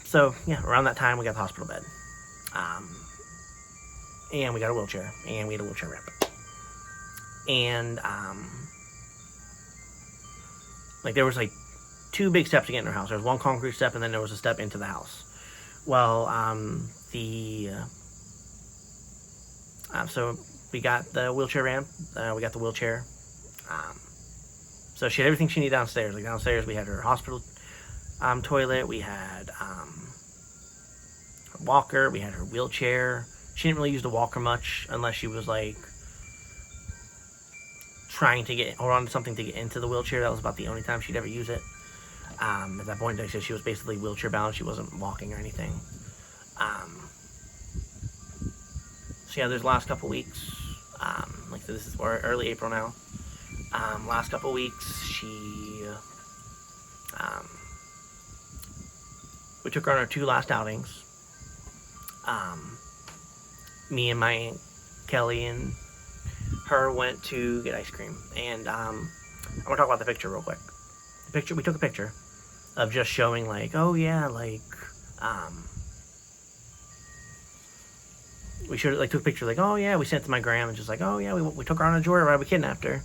So, yeah, around that time we got the hospital bed. And we got a wheelchair. And we had a wheelchair ramp. And, like, there was, like, 2 big steps to get in her house. There was one concrete step, and then there was a step into the house. Well, so we got the wheelchair ramp. We got the wheelchair. So she had everything she needed downstairs. Like, downstairs we had her hospital toilet. We had her walker. We had her wheelchair. She didn't really use the walker much unless she was, like, trying to hold on to something to get into the wheelchair. That was about the only time she'd ever use it. At that point, she was basically wheelchair bound. She wasn't walking or anything. So yeah, there's last couple weeks. Like I said, this is early April now. Last couple weeks, we took her on our 2 last outings. Me and my Aunt Kelly and her went to get ice cream, and I want to talk about the picture real quick. We took a picture of just showing, like, oh yeah, like, we should like took a picture, like, oh yeah, we sent it to my grandma, and just like, oh yeah, we took her on a joyride, we kidnapped her.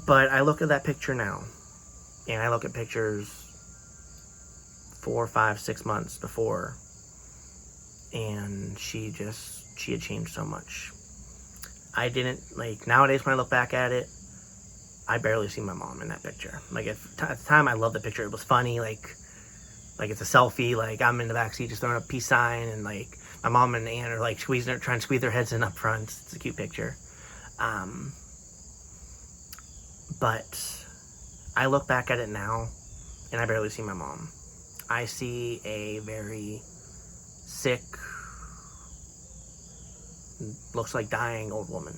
But I look at that picture now, and I look at pictures 4, 5, 6 months before, and she had changed so much. I didn't, like, nowadays when I look back at it, I barely see my mom in that picture. Like, at the time, I loved the picture. It was funny, like it's a selfie, like, I'm in the backseat just throwing a peace sign, and, like, my mom and aunt are, like, trying to squeeze their heads in up front. It's a cute picture. But I look back at it now, and I barely see my mom. I see a very sick, looks like dying old woman.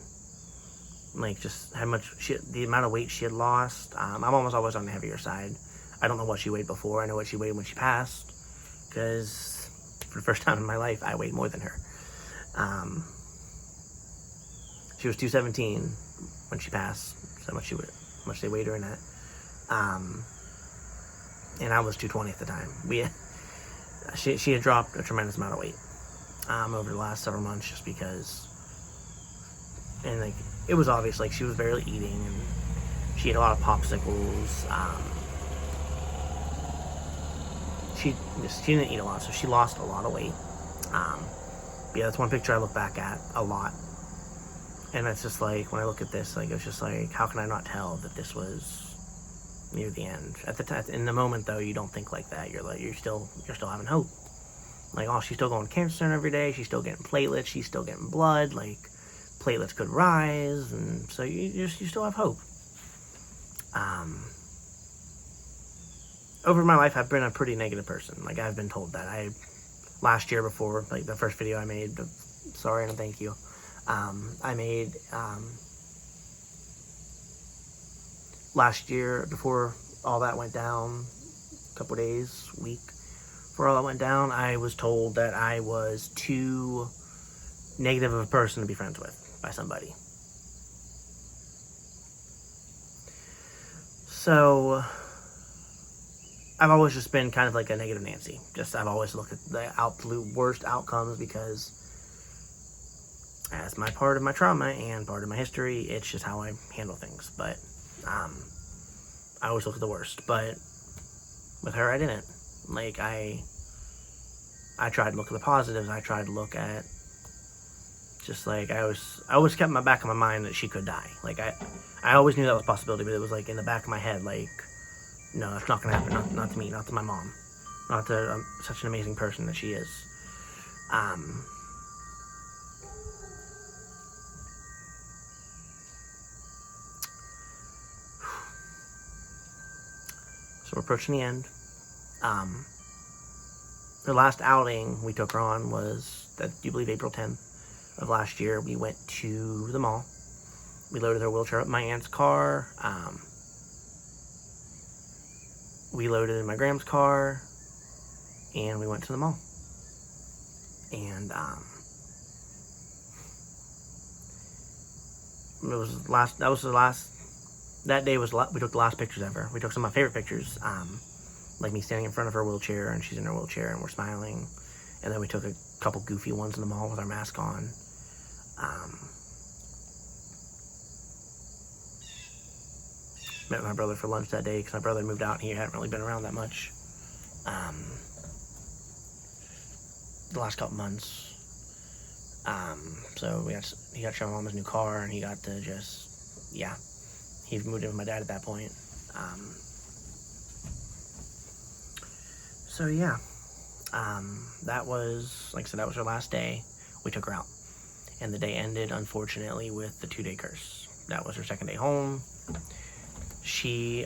like just how much the amount of weight she had lost. I'm almost always on the heavier side. I don't know what she weighed before. I know what she weighed when she passed, because for the first time in my life, I weighed more than her. She was 217 when she passed. So much they weighed her in at. And I was 220 at the time. She had dropped a tremendous amount of weight over the last several months, just because, and like it was obvious, like she was barely eating, and she ate a lot of popsicles. She didn't eat a lot, so she lost a lot of weight. Yeah, that's one picture I look back at a lot, and it's just like, when I look at this, like, it's just like, how can I not tell that this was near the end? At the time, in the moment though, you don't think like that. You're still having hope. Like, oh, she's still going to cancer center every day. She's still getting platelets. She's still getting blood. Like, platelets could rise, and so you still have hope. Over my life, I've been a pretty negative person. Like, I've been told that. Last year, before, like, the first video I made, sorry and thank you, I made, last year, before all that went down, a couple days, week, before all that went down, I was told that I was too negative of a person to be friends with by somebody. So I've always just been kind of like a negative Nancy. I've always looked at the absolute worst outcomes, because as my part of my trauma and part of my history, it's just how I handle things. But I always look at the worst. But with her, I didn't. Like, I tried to look at the positives. I tried to look at, just like, I always kept in the back of my mind that she could die. Like, I always knew that was a possibility, but it was like in the back of my head, like, no, that's not gonna happen. Not to me, not to my mom, not to such an amazing person that she is. So we're approaching the end. The last outing we took her on was, I do believe, April 10th of last year. We went to the mall. We loaded her wheelchair up in my aunt's car. We loaded in my Graham's car, and we went to the mall. And that day was, we took the last pictures of her. We took some of my favorite pictures, like me standing in front of her wheelchair, and she's in her wheelchair, and we're smiling. And then we took a couple goofy ones in the mall with our mask on. Met my brother for lunch that day, because my brother moved out and he hadn't really been around that much the last couple months. So he got to show my mom his new car, and he got to just, yeah, he moved in with my dad at that point. So yeah, that was, like I said, that was her last day. We took her out, and the day ended, unfortunately, with the 2-day curse. That was her second day home. She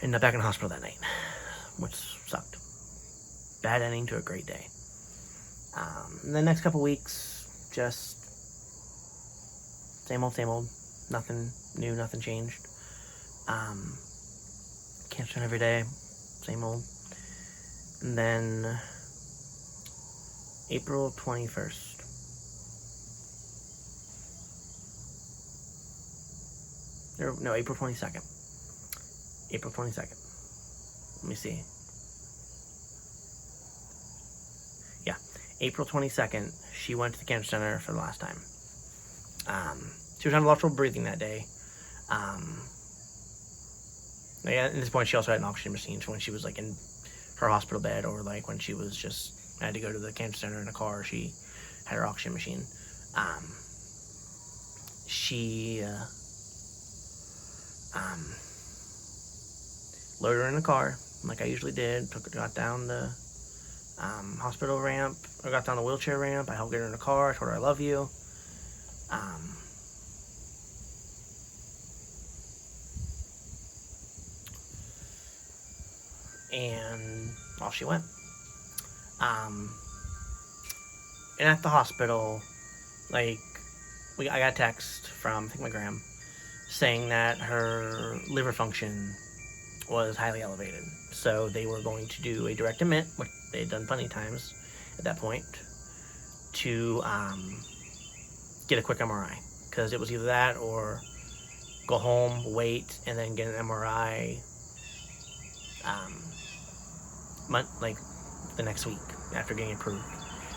ended up back in the hospital that night, which sucked. Bad ending to a great day. The next couple weeks, just same old. Nothing new, nothing changed. Cancer every day, same old. And then April 21st. No, April 22nd. April 22nd. Let me see. Yeah, April 22nd, she went to the cancer center for the last time. She was having a lot of trouble breathing that day. Yeah, at this point, she also had an oxygen machine. So when she was like in her hospital bed, or like when she was just had to go to the cancer center in a car, she had her oxygen machine. She loaded her in the car, like I usually did. Got down the hospital ramp, or got down the wheelchair ramp. I helped get her in the car. I told her I love you. And off she went. And at the hospital, like, I got a text from, I think, my gram, saying that her liver function was highly elevated. So they were going to do a direct admit, which they had done plenty of times at that point, to get a quick MRI. Because it was either that or go home, wait, and then get an MRI like the next week after getting approved.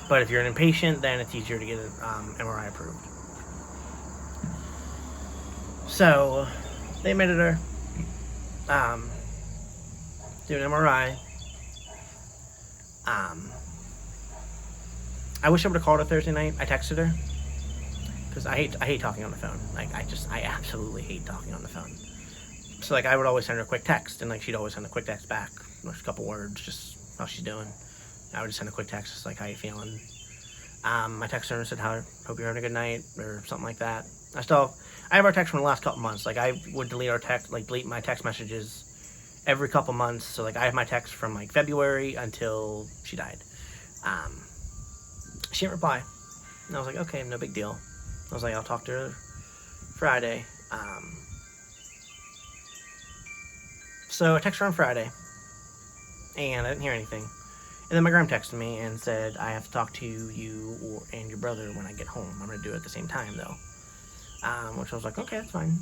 But if you're an inpatient, then it's easier to get an MRI approved. So they admitted her, do an MRI. I wish I would have called her Thursday night. I texted her because I hate talking on the phone. Like, I absolutely hate talking on the phone. So, like, I would always send her a quick text, and, like, she'd always send a quick text back, just a couple words, just how she's doing. I would just send a quick text, just like, how you feeling? I texted her and said, hope you're having a good night, or something like that. I have our text from the last couple months. Like, I would delete my text messages every couple months. So, like, I have my text from, like, February until she died. She didn't reply. And I was like, okay, no big deal. I was like, I'll talk to her Friday. So I texted her on Friday, and I didn't hear anything. And then my gram texted me and said, I have to talk to you and your brother when I get home. I'm going to do it at the same time, though. Which I was like, okay, that's fine.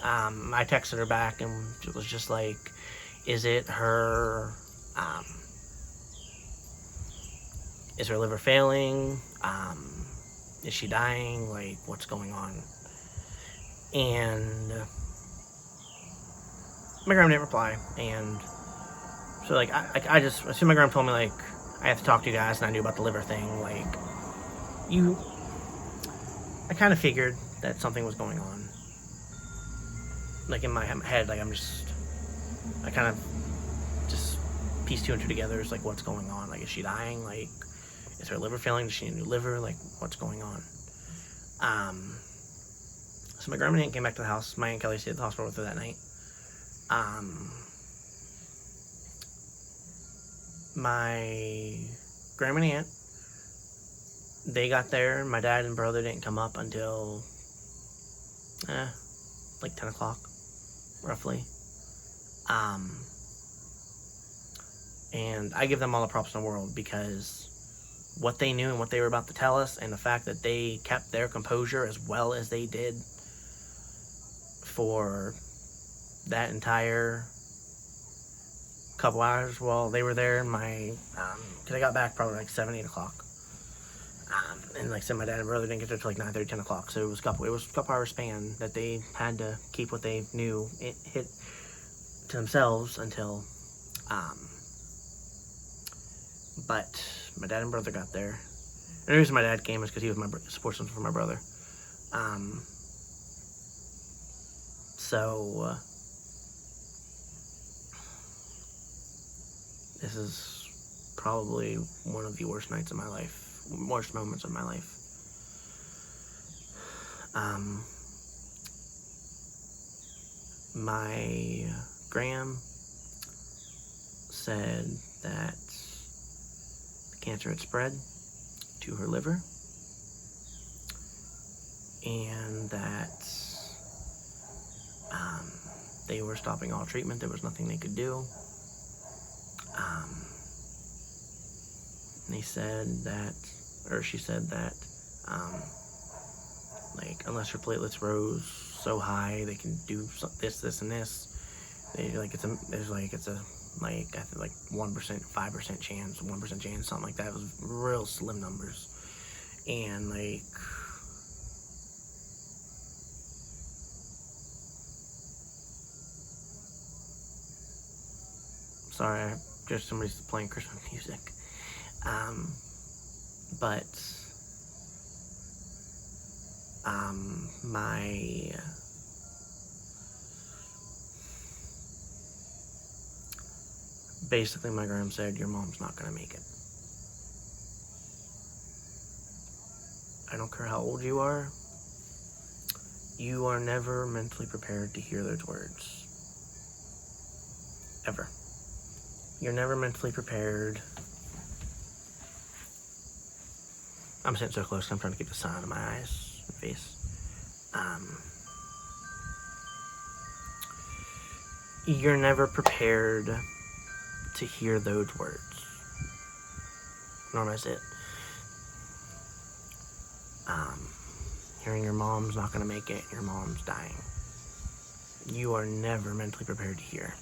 I texted her back, and it was just like, is her liver failing? Is she dying? Like, what's going on? And my gram didn't reply. And so, like, I just, as soon as my gram told me, like, I have to talk to you guys, and I knew about the liver thing, like, I kind of figured that something was going on. Like, in my head, like, I kind of just piece two and two together. It's like, what's going on? Like, is she dying? Like, is her liver failing? Does she need a new liver? Like, what's going on? So my grandma and aunt came back to the house. My Aunt Kelly stayed at the hospital with her that night. My grandma and aunt, they got there. My dad and brother didn't come up until like 10 o'clock, roughly. And I give them all the props in the world, because what they knew and what they were about to tell us, and the fact that they kept their composure as well as they did for that entire couple hours while they were there. Because I got back probably like 7, 8 o'clock. And like I said, my dad and brother didn't get there till like 9:30, 10 o'clock. So it was a couple hours span that they had to keep what they knew hit to themselves until, but my dad and brother got there. And the reason my dad came is because he was my support system for my brother. So this is probably one of the worst nights of my life, worst moments of my life. My gram said that the cancer had spread to her liver, and that they were stopping all treatment. There was nothing they could do. They said that, or she said that, like, unless her platelets rose so high, they can do this, and this. There's like a 1%, 5% chance, 1% chance, something like that. It was real slim numbers. And like, sorry, just somebody's playing Christmas music. But basically my gram said, your mom's not gonna make it. I don't care how old you are never mentally prepared to hear those words. Ever. You're never mentally prepared I'm sitting so close, I'm trying to keep the sun out of my eyes and face. You're never prepared to hear those words. Nor is it. Hearing your mom's not going to make it, your mom's dying. You are never mentally prepared to hear.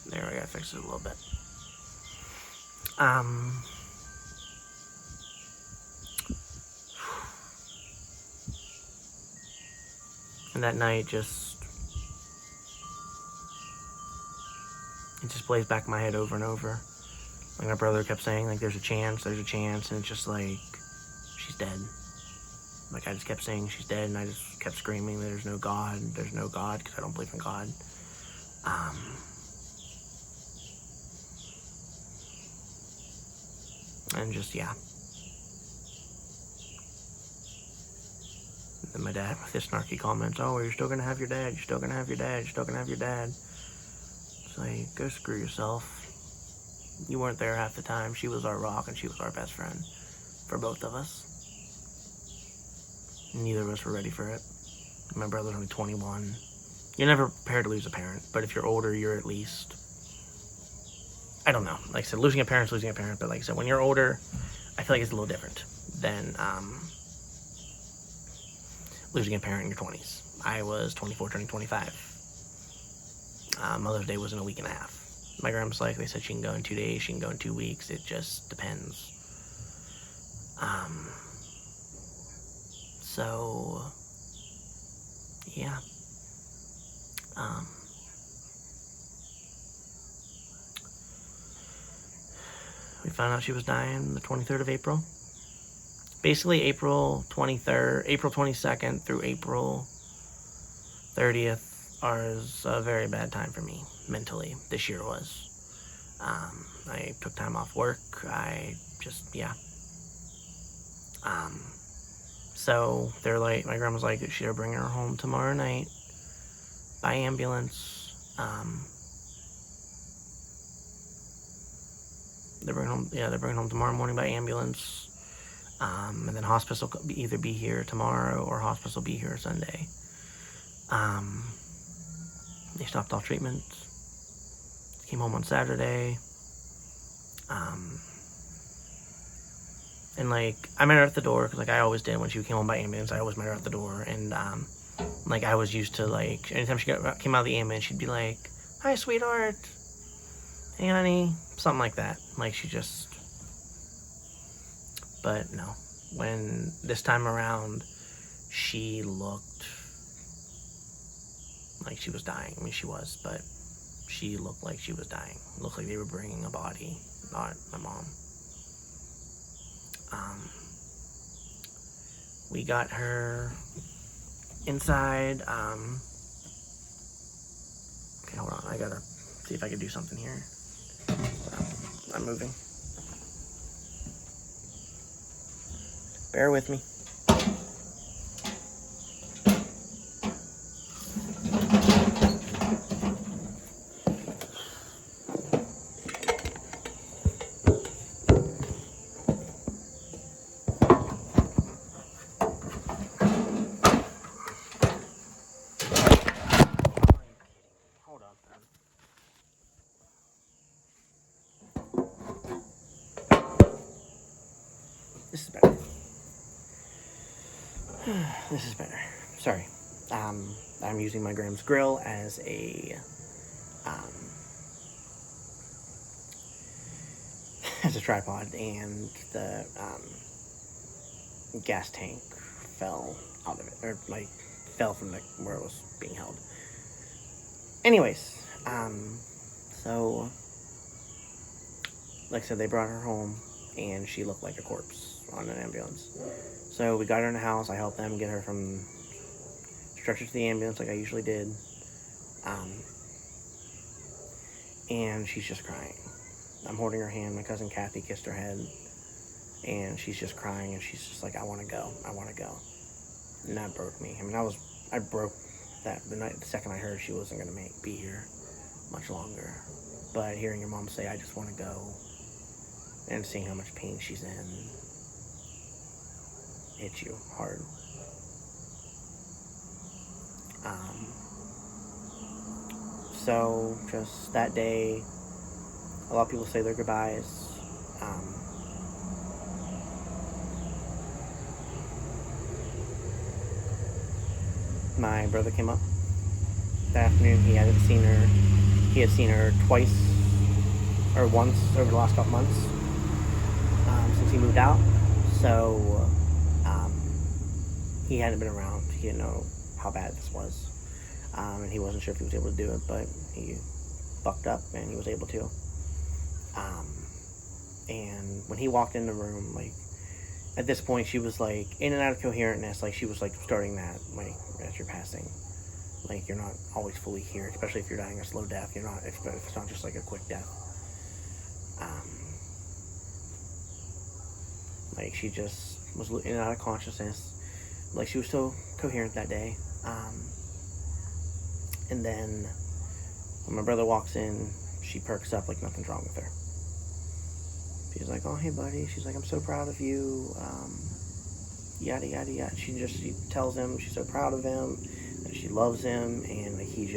There, I gotta fix it a little bit. And that night it just plays back in my head over and over. Like my brother kept saying, like, there's a chance, and it's just like, she's dead. Like, I just kept saying she's dead, and I just kept screaming, there's no God, because I don't believe in God. And just, yeah. And then my dad with his snarky comments, oh, you're still gonna have your dad, you're still gonna have your dad, you're still gonna have your dad. It's like, go screw yourself. You weren't there half the time. She was our rock, and she was our best friend for both of us. Neither of us were ready for it. My brother's only 21. You're never prepared to lose a parent, but if you're older, you're at least... I don't know. Like I said, losing a parent's losing a parent, but like I said, when you're older, I feel like it's a little different than losing a parent in your 20s. I was 24, turning 25. Mother's Day was in a week and a half. My grandma's like, they said she can go in 2 days, she can go in 2 weeks. It just depends. So, yeah. We found out she was dying the 23rd of April. Basically, April 22nd through April 30th was a very bad time for me, mentally. This year was. I took time off work. So they're like, my grandma's like, they're bringing her home tomorrow night by ambulance. They're bringing home tomorrow morning by ambulance. And then hospice will either be here tomorrow or hospice will be here Sunday. They stopped all treatment. Came home on Saturday. And like, I met her at the door, because like I always did when she came home by ambulance. I always met her at the door, and like I was used to, like, anytime she came out of the ambulance, she'd be like, "Hi, sweetheart. Hey, honey," something like that. Like, she just. But no, when this time around, she looked like she was dying. I mean, she was, but she looked like she was dying. It looked like they were bringing a body, not my mom. We got her inside. Okay, hold on. I gotta see if I can do something here. I'm moving. Bear with me. This is better. This is better. Sorry. I'm using my Graham's grill as a tripod, and the gas tank fell out of it, or like fell from where it was being held. Anyways, so like I said, they brought her home, and she looked like a corpse on an ambulance. So we got her in the house. I helped them get her from stretcher to the ambulance, like I usually did. And she's just crying. I'm holding her hand. My cousin Kathy kissed her head, and she's just crying, and she's just like, I want to go. And that broke me. I mean, I broke that the second I heard she wasn't going to be here much longer. But hearing your mom say, I just want to go, and seeing how much pain she's in hits you hard. So just that day, a lot of people say their goodbyes. My brother came up that afternoon. He had seen her twice or once over the last couple months since he moved out. So he hadn't been around. He didn't know how bad this was. And he wasn't sure if he was able to do it, but he bucked up and he was able to. And when he walked in the room, like, at this point, she was, like, in and out of coherentness. Like, she was, like, starting that, like, as you're passing. Like, you're not always fully here, especially if you're dying a slow death. You're not, if it's not just, like, a quick death. Like, she just was in and out of consciousness. Like, she was still coherent that day. And then when my brother walks in, she perks up like nothing's wrong with her. She's like, "Oh, hey, buddy." She's like, "I'm so proud of you." Yada, yada, yada. She tells him she's so proud of him, that she loves him, and like, he's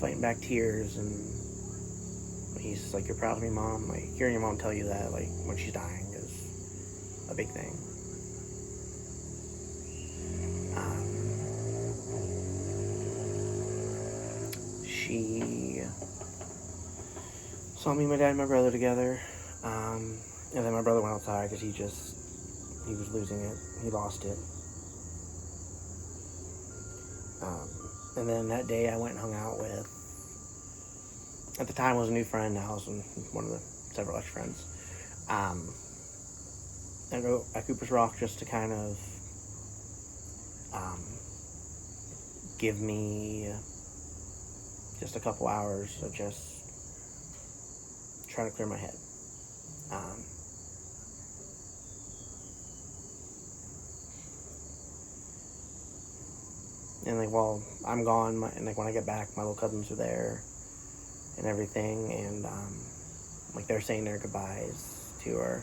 fighting back tears, and he's like, "You're proud of me, Mom." Like, hearing your mom tell you that, like, when she's dying is a big thing. She saw me, my dad, and my brother together, and then my brother went outside because he was losing it. He lost it. And then that day I went and hung out with, at the time it was a new friend, now it was one of the several extra friends. I go at Cooper's Rock just to kind of give me just a couple hours of just trying to clear my head. And like, while I'm gone, and like when I get back, my little cousins are there and everything, and like they're saying their goodbyes to her.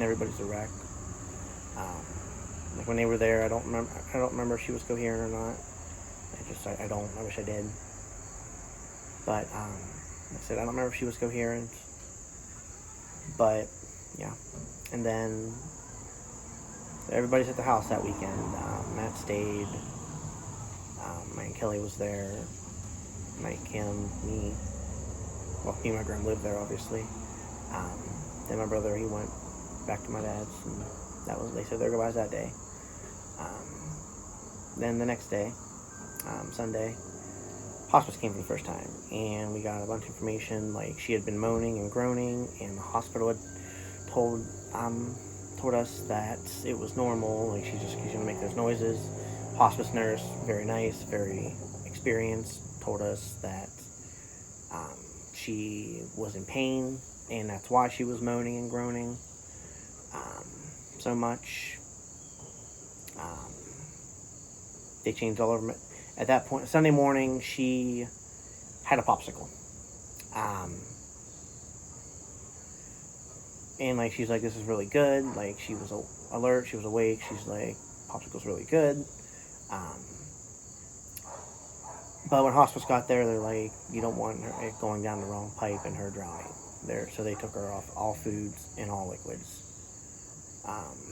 Everybody's a wreck. Like when they were there, I don't remember if she was coherent or not. I wish I did. But like I said, I don't remember if she was coherent. But yeah. And then everybody's at the house that weekend. Matt stayed. My Aunt Kelly was there. Mike, Kim, me. Well, me and my grandma lived there, obviously. Then my brother, he went back to my dad's, and they said their goodbyes that day. Then the next day, Sunday, hospice came for the first time, and we got a bunch of information. Like, she had been moaning and groaning, and the hospital had told us that it was normal. Like, she's gonna make those noises. Hospice nurse, very nice, very experienced, told us that she was in pain, and that's why she was moaning and groaning so much. They changed all over. At that point, Sunday morning, she had a popsicle. And like, she's like, "This is really good." Like, she was alert, she was awake. She's like, "Popsicle's really good." But when hospice got there, they're like, "You don't want it going down the wrong pipe and her drowning." So they took her off all foods and all liquids.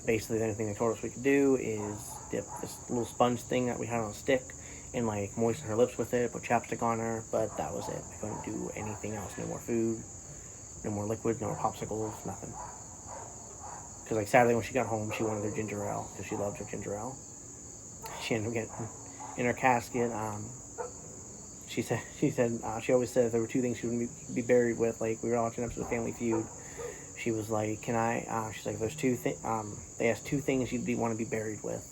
Basically, the only thing they told us we could do is dip this little sponge thing that we had on a stick and like moisten her lips with it, put chapstick on her, but that was it. We couldn't do anything else. No more food, no more liquid, no more popsicles, nothing. Because like Saturday when she got home, she wanted her ginger ale because she loved her ginger ale. She ended up getting in her casket. She always said if there were two things she would be buried with. Like, we were watching an episode of Family Feud. She was like, "Can I?" She's like, "There's two things." They asked two things you'd want to be buried with,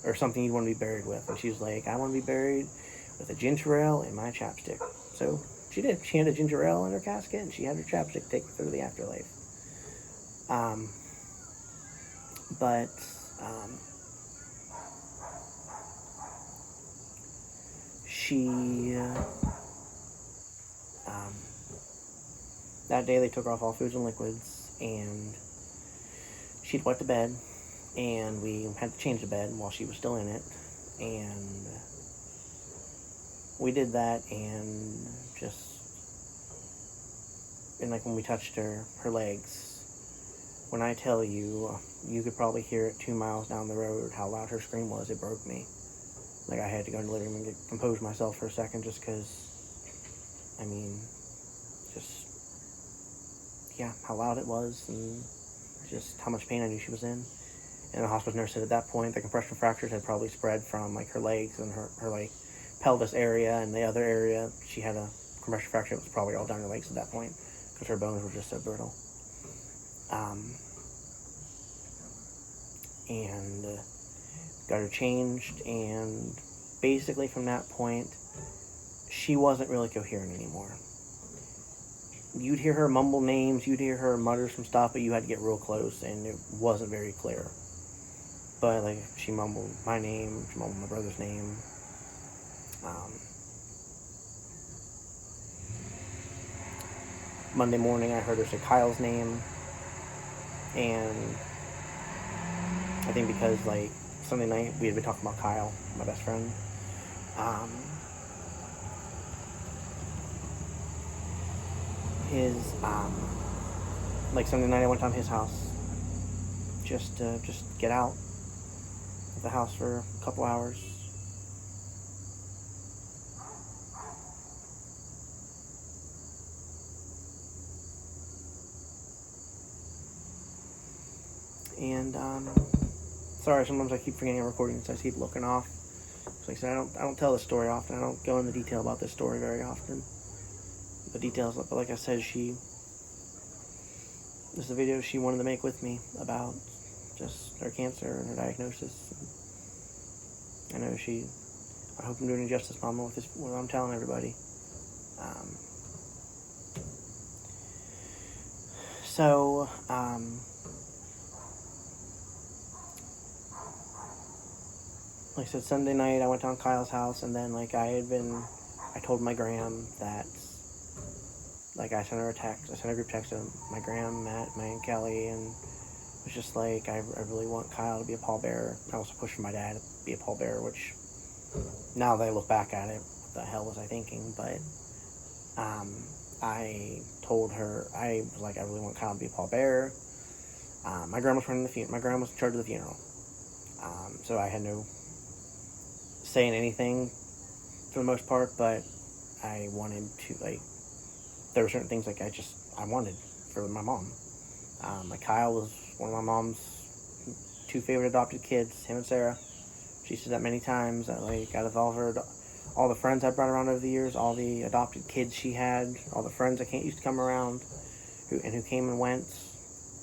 or something you'd want to be buried with, and she was like, "I want to be buried with a ginger ale and my chapstick." So she did. She had a ginger ale in her casket, and she had her chapstick take her through the afterlife. she, that day they took her off all foods and liquids, and she'd wet the bed, and we had to change the bed while she was still in it, and we did that, and like when we touched her legs, when I tell you, you could probably hear it 2 miles down the road how loud her scream was. It broke me. Like, I had to go into the living room and compose myself for a second, just because, how loud it was, and just how much pain I knew she was in. And the hospital nurse said at that point the compression fractures had probably spread from, like, her legs and her like, pelvis area, and the other area, she had a compression fracture that was probably all down her legs at that point, because her bones were just so brittle. And got her changed, and basically from that point, she wasn't really coherent anymore. You'd hear her mumble names, you'd hear her mutter some stuff, but you had to get real close, and it wasn't very clear. But, like, she mumbled my name, she mumbled my brother's name. Monday morning, I heard her say Kyle's name, and I think because, like, Sunday night, we had been talking about Kyle, my best friend. Sunday night I went down to his house just to get out of the house for a couple hours. And, sorry, sometimes I keep forgetting I'm recording, so I keep looking off. So like I said, I don't tell this story often. I don't go into detail about this story very often. The details, but like I said, this is a video she wanted to make with me about just her cancer and her diagnosis. I know I hope I'm doing you justice, Mama, with what I'm telling everybody. Like I said, Sunday night I went down to Kyle's house, and then I told my gram that, like, I sent her a text. I sent a group text to my gram, Matt, my Aunt Kelly, and it was just like, I really want Kyle to be a pallbearer. I also pushed for my dad to be a pallbearer, which, now that I look back at it, what the hell was I thinking? But I told her, I was like, I really want Kyle to be a pallbearer. My grandma was running the funeral. My grandma was in charge of the funeral. So I had no say in anything for the most part, but I wanted to, there were certain things I wanted for my mom. Kyle was one of my mom's 2 favorite adopted kids, him and Sarah. She said that many times, that out of all the friends I brought around over the years, all the adopted kids she had, all the friends that used to come around, who came and went,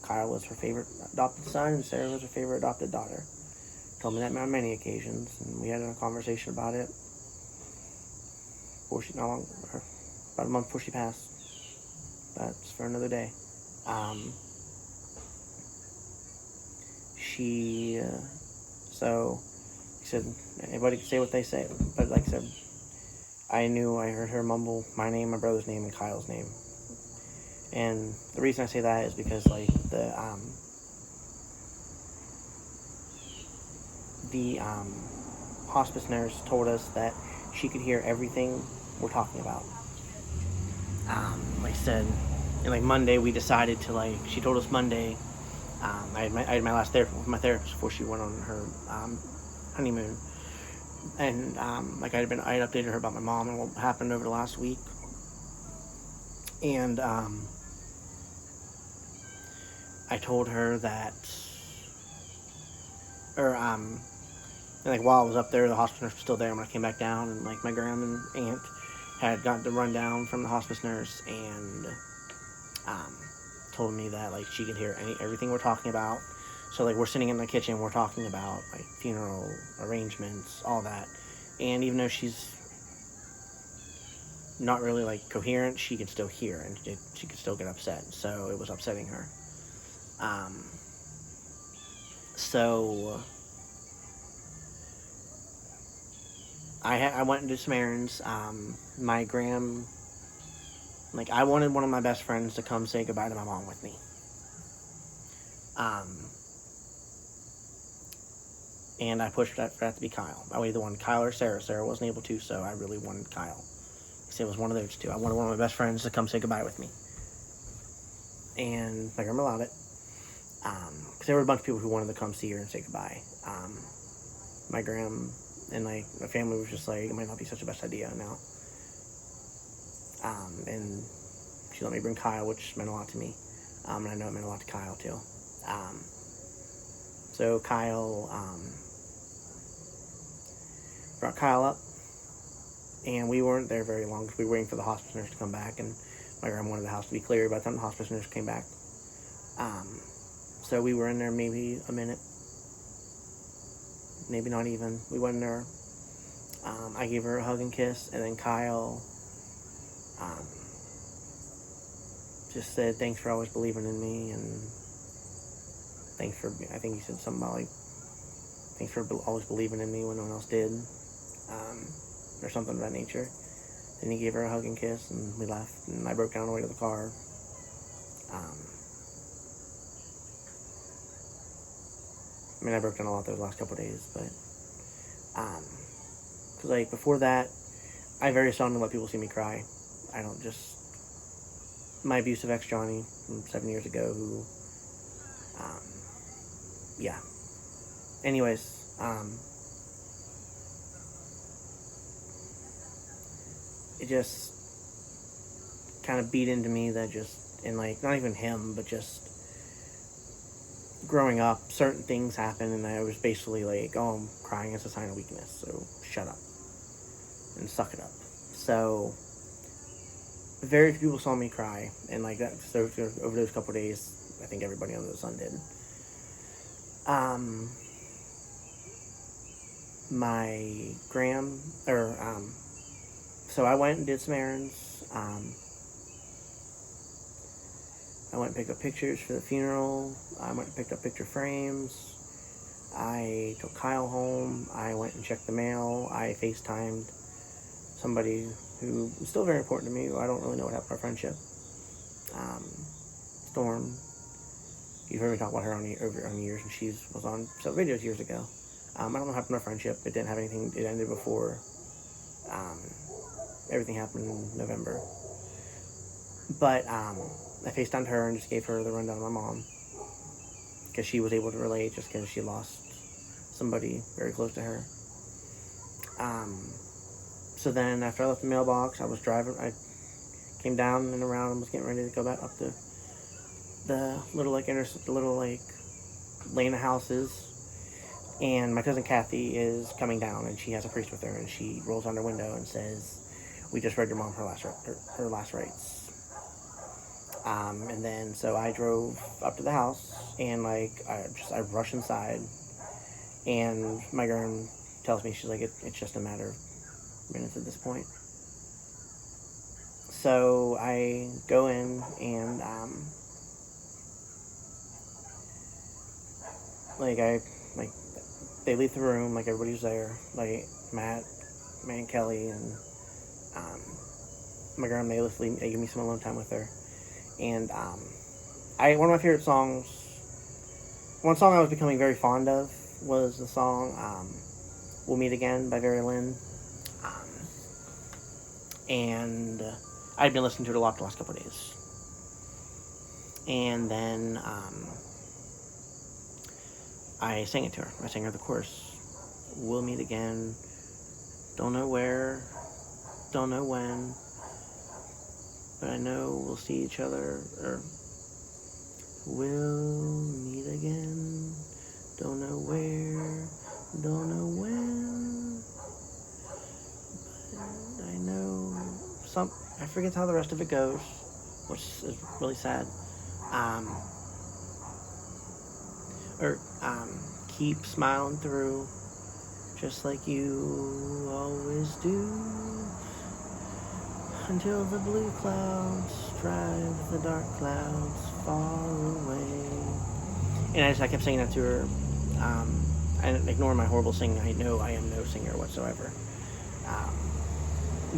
Kyle was her favorite adopted son, and Sarah was her favorite adopted daughter. Told me that on many occasions, and we had a conversation about it about a month before she passed. That's for another day. So, he said, anybody can say what they say, but like I said, I heard her mumble my name, my brother's name, and Kyle's name. And the reason I say that is because, the hospice nurse told us that she could hear everything we're talking about. Like I said, and Monday we decided to, she told us Monday, I had my last therapy with my therapist before she went on her honeymoon, and I had updated her about my mom and what happened over the last week, and I told her that, while I was up there, the hospice nurse was still there. When I came back down, and my grandma and aunt had gotten the rundown from the hospice nurse, and told me that she could hear everything we're talking about. So we're sitting in the kitchen, we're talking about funeral arrangements, all that, and even though she's not really coherent, she could still hear, and she could still get upset. So it was upsetting her. I went and did some errands. My I wanted one of my best friends to come say goodbye to my mom with me. And I pushed for that to be Kyle. I either wanted Kyle or Sarah. Sarah wasn't able to, so I really wanted Kyle. So it was one of those two. I wanted one of my best friends to come say goodbye with me. And my grandma allowed it. Because there were a bunch of people who wanted to come see her and say goodbye. My grandma and my family was just like, it might not be such a best idea now. And she let me bring Kyle, which meant a lot to me. And I know it meant a lot to Kyle too. So Kyle brought Kyle up, and we weren't there very long because we were waiting for the hospice nurse to come back, and my grandma wanted the house to be clear by the time the hospice nurse came back. So we were in there maybe a minute, maybe not even. We went in there. I gave her a hug and kiss, and then Kyle just said, thanks for always believing in me, and thanks for, I think he said something about, like, thanks for always believing in me when no one else did, or something of that nature. Then he gave her a hug and kiss, and we left, and I broke down on the way to the car. I mean, I broke down a lot those last couple of days, but, because, like, before that, I very seldom let people see me cry. I don't just, my abusive ex, Johnny, from 7 years ago, who, yeah. Anyways, it just kind of beat into me that just, and like, not even him, but just growing up, certain things happen, and I was basically like, oh, I'm crying is a sign of weakness, so shut up and suck it up. So very few people saw me cry, and like that, so over those couple of days, I think everybody under the sun did. So I went and did some errands. I went and picked up pictures for the funeral. I went and picked up picture frames. I took Kyle home. I went and checked the mail. I FaceTimed somebody who is still very important to me. I don't really know what happened to our friendship. Storm. You've heard me talk about her on the years, and she was on several videos years ago. I don't know what happened to our friendship. It didn't have anything. It ended before everything happened in November. But I FaceTimed her and just gave her the rundown of my mom, because she was able to relate, just because she lost somebody very close to her. So then after I left the mailbox, I was driving. I came down and around and was getting ready to go back up the little lane of houses, and my cousin Kathy is coming down, and she has a priest with her, and she rolls on her window and says, "We just read your mom her last rites." And then so I drove up to the house, and like I rush inside, and my girl tells me, she's like, it's just a matter of minutes at this point. So I go in, and they leave the room, like everybody's there, like Matt and Kelly, and my girl, they give me some alone time with her. And one of my favorite songs, one song I was becoming very fond of was the song We'll Meet Again by Very Lynn. And I'd been listening to it a lot the last couple of days. And then I sang it to her. I sang her the chorus. We'll meet again. Don't know where, don't know when, but I know we'll see each other, or we'll meet again. Don't know where, don't know when, but I know I forget how the rest of it goes, which is really sad. Keep smiling through, just like you always do, until the blue clouds drive the dark clouds far away. And I kept saying that to her. I ignore my horrible singing. I know I am no singer whatsoever.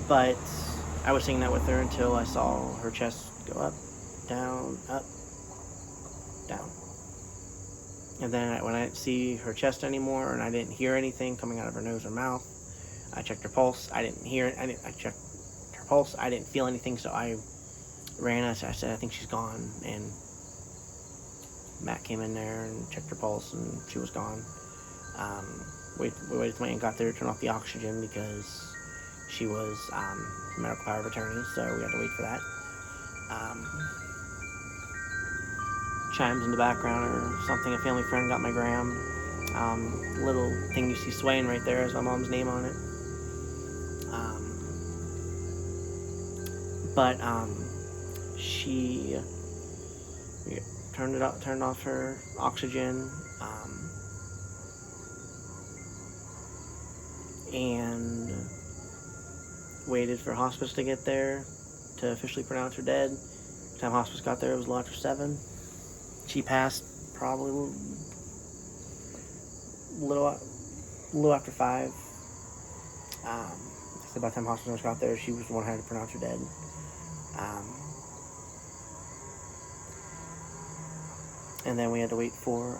But I was singing that with her until I saw her chest go up, down, down. And then when I didn't see her chest anymore, and I didn't hear anything coming out of her nose or mouth, I checked her pulse. I didn't hear it. I checked her pulse. I didn't feel anything, so I ran. I said, I think she's gone. And Matt came in there and checked her pulse, and she was gone. We waited till Aunt got there to turn off the oxygen because she was medical power of attorney, so we had to wait for that. Chimes in the background or something. A family friend got my gram. Little thing you see swaying right there has my mom's name on it. But she turned off her oxygen, and waited for hospice to get there to officially pronounce her dead. By the time hospice got there, it was a little after 7. She passed probably a little after 5. So by the time hospice got there, she was the one who had to pronounce her dead. And then we had to wait for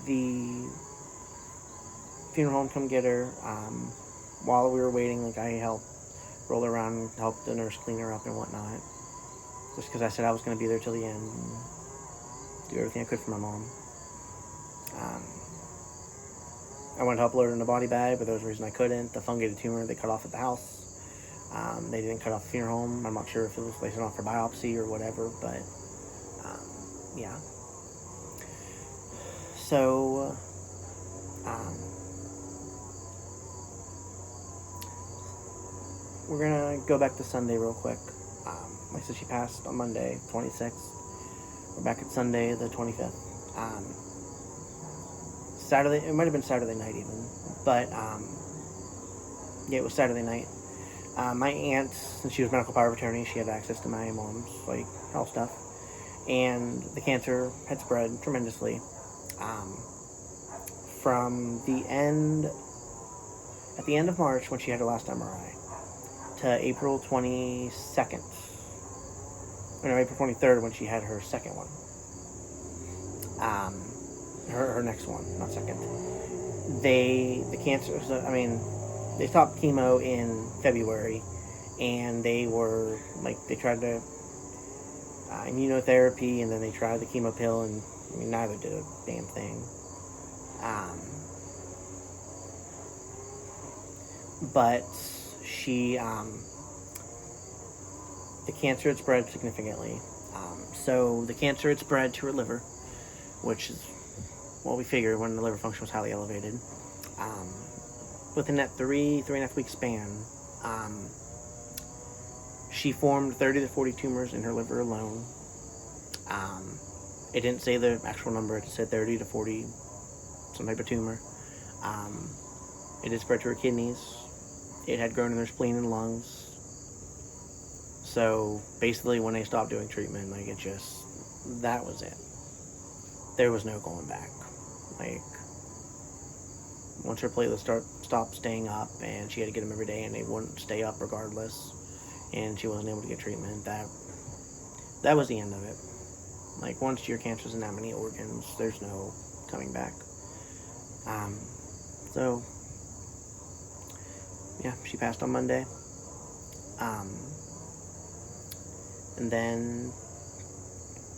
the funeral home to come get her. While we were waiting, like, I helped roll her around and help the nurse clean her up and whatnot. Just because I said I was going to be there till the end and do everything I could for my mom. I wanted to help load her in the body bag, but there was a reason I couldn't. The fungated tumor they cut off at the house. They didn't cut off the funeral home. I'm not sure if it was placed off for biopsy or whatever, but yeah. So, we're gonna go back to Sunday real quick. Like I said, she passed on Monday, 26th. We're back at Sunday, the 25th. Saturday, it might have been Saturday night even, but yeah, it was Saturday night. My aunt, since she was medical power of attorney, she had access to my mom's health stuff, and the cancer had spread tremendously. From at the end of March, when she had her last MRI, to April 22nd, or no, April 23rd, when she had her second one. Her next one, not second. The cancer, they stopped chemo in February, and they tried to immunotherapy, and then they tried the chemo pill, and neither did a damn thing. But she, the cancer had spread significantly. So the cancer had spread to her liver, which is what we figured when the liver function was highly elevated. Within that 3.5 week span, she formed 30 to 40 tumors in her liver alone. It didn't say the actual number, it just said 30 to 40, some type of tumor. It had spread to her kidneys. It had grown in her spleen and lungs. So basically, when they stopped doing treatment, that was it. There was no going back. Once her platelets stopped staying up, and she had to get them every day, and they wouldn't stay up regardless, and she wasn't able to get treatment, that was the end of it. Once your cancer's in that many organs, there's no coming back. So, yeah, she passed on Monday. And then,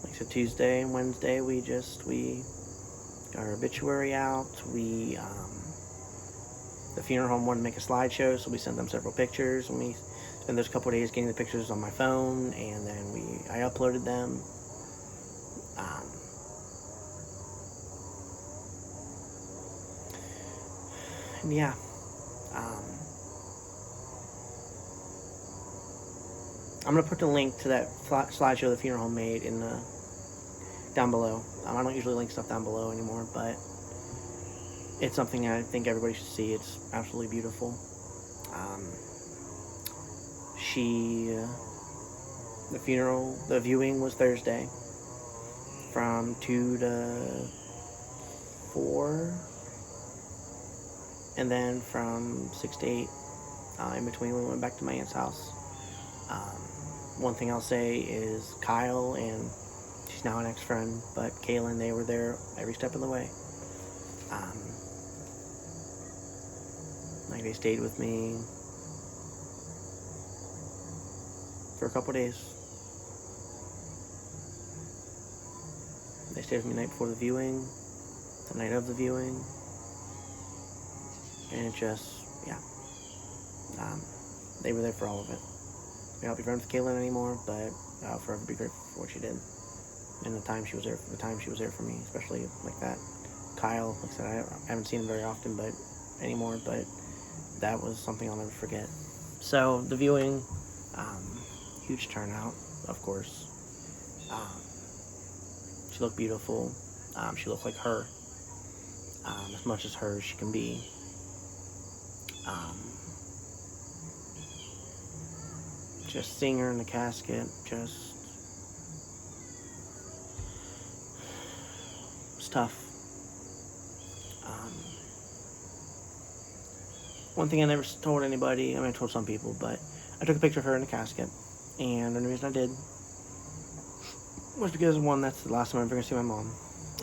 like I said, Tuesday and Wednesday, we got our obituary out. The funeral home wanted to make a slideshow, so we sent them several pictures, and we spent those couple of days getting the pictures on my phone, and then I uploaded them. And yeah, I'm gonna put the link to that slideshow the funeral home made down below. I don't usually link stuff down below anymore, but it's something I think everybody should see. It's absolutely beautiful. The viewing was Thursday from 2 to 4, And then from 6 to 8, in between, we went back to my aunt's house. One thing I'll say is Kyle, and she's now an ex-friend, but Kaylin, they were there every step of the way. Like, they stayed with me for a couple days. They stayed with me the night before the viewing, the night of the viewing, and it just, they were there for all of it. I may not be friends with Kaylin anymore, but I'll forever be grateful for what she did and the time she was there for me, especially like that. Kyle, like I said, I haven't seen him very often anymore, but that was something I'll never forget. So the viewing, huge turnout, of course. She looked beautiful. She looked like her, as much as her as she can be. Just seeing her in the casket, just, it's tough. One thing I never told anybody, I told some people, but I took a picture of her in the casket, and the only reason I did was because, one, that's the last time I'm ever going to see my mom,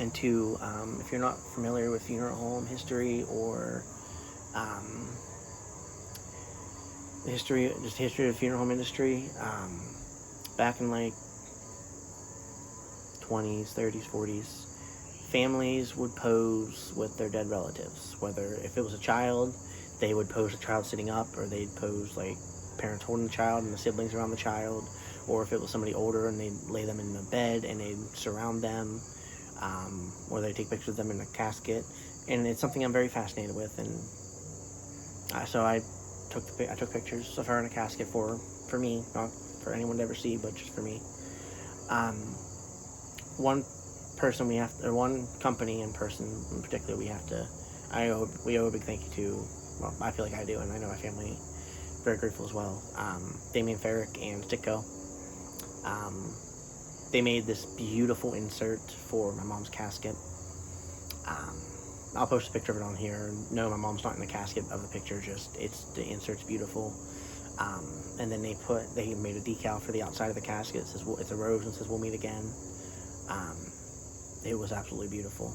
and two, if you're not familiar with funeral home history or the history of the funeral home industry, back in like 20s, 30s, 40s, families would pose with their dead relatives. Whether if it was a child, they would pose the child sitting up, or they'd pose like parents holding the child and the siblings around the child, or if it was somebody older and they'd lay them in the bed and they'd surround them, or they'd take pictures of them in a casket. And it's something I'm very fascinated with, and so I took pictures of her in a casket for me, not for anyone to ever see, but just for me. One company in person in particular, we owe a big thank you to. Well, I feel like I do, and I know my family very grateful as well. Damien Ferrick and Sticko. They made this beautiful insert for my mom's casket. I'll post a picture of it on here. No, my mom's not in the casket of the picture, just the insert's beautiful. And then they made a decal for the outside of the casket. It says, it's a rose and says, "We'll meet again." It was absolutely beautiful.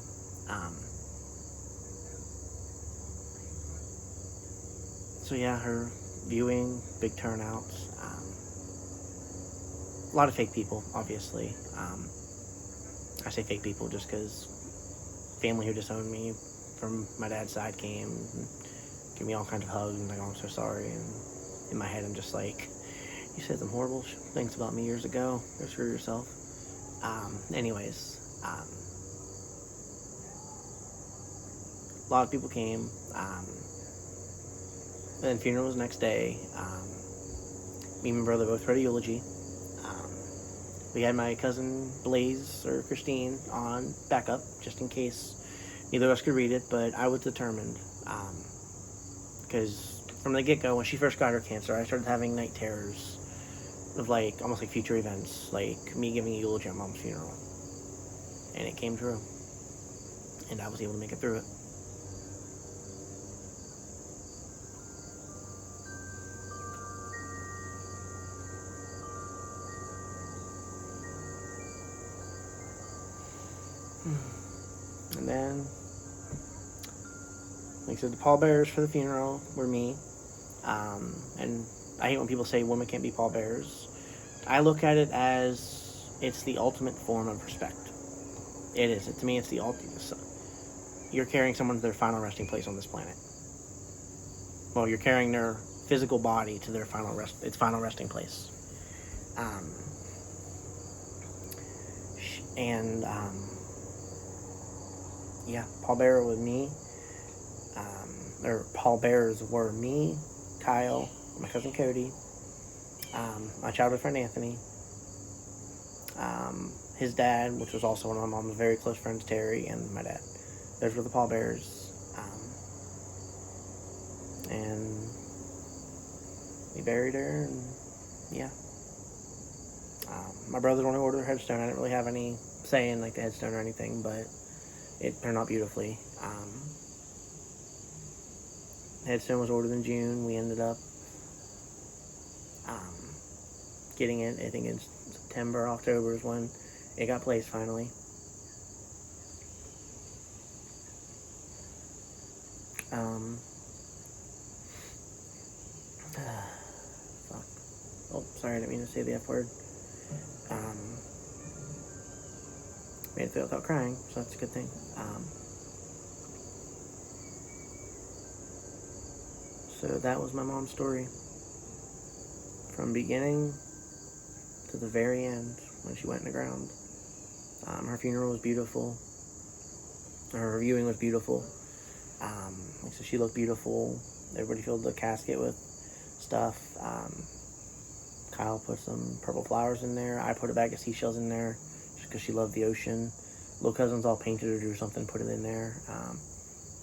So yeah, her viewing, big turnouts. A lot of fake people, obviously. I say fake people just because family who disowned me from my dad's side came and gave me all kinds of hugs and like, "Oh, I'm so sorry." And in my head, I'm just like, "You said some horrible things about me years ago. Go screw yourself." Anyways, a lot of people came. And then funeral was the next day. Me and my brother both read a eulogy. We had my cousin Blaze or Christine on backup just in case neither of us could read it, but I was determined, because from the get-go, when she first got her cancer, I started having night terrors of almost like future events, like me giving a eulogy at Mom's funeral, and it came true, and I was able to make it through it. And then, like I said, the pallbearers for the funeral were me. And I hate when people say women can't be pallbearers. I look at it as it's the ultimate form of respect. It is. To me, it's the ultimate. You're carrying someone to their final resting place on this planet. Well, you're carrying their physical body to their final resting place. Yeah, pallbearer was me. Pallbearers were me, Kyle, my cousin Cody, my childhood friend Anthony, his dad, which was also one of my mom's very close friends, Terry, and my dad. Those were the pallbearers. And we buried her, and yeah. My brother only ordered a headstone. I didn't really have any say in the headstone or anything, but it turned out beautifully. Headstone was ordered in June. We ended up getting it, I think in September, October is when it got placed finally. Fuck. Oh, sorry, I didn't mean to say the F word. Made it feel without crying, so that's a good thing. So that was my mom's story. From beginning to the very end, when she went in the ground. Her funeral was beautiful. Her viewing was beautiful. So she looked beautiful. Everybody filled the casket with stuff. Kyle put some purple flowers in there. I put a bag of seashells in there just because she loved the ocean. Little cousin's all painted or drew something, put it in there.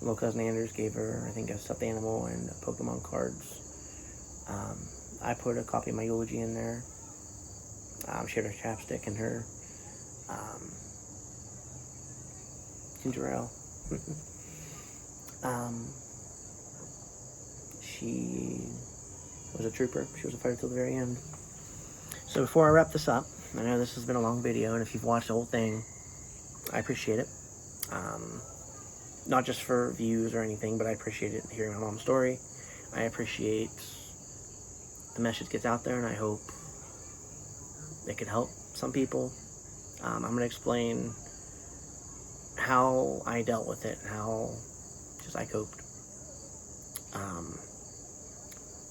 Little cousin Anders gave her, I think, a stuffed animal and Pokemon cards. I put a copy of my eulogy in there. Shared her chapstick and her ginger ale. She was a trooper. She was a fighter till the very end. So before I wrap this up, I know this has been a long video, and if you've watched the whole thing, I appreciate it. Not just for views or anything, but I appreciate it hearing my mom's story. I appreciate the message gets out there, and I hope it could help some people. I'm going to explain how I dealt with it, how just I coped.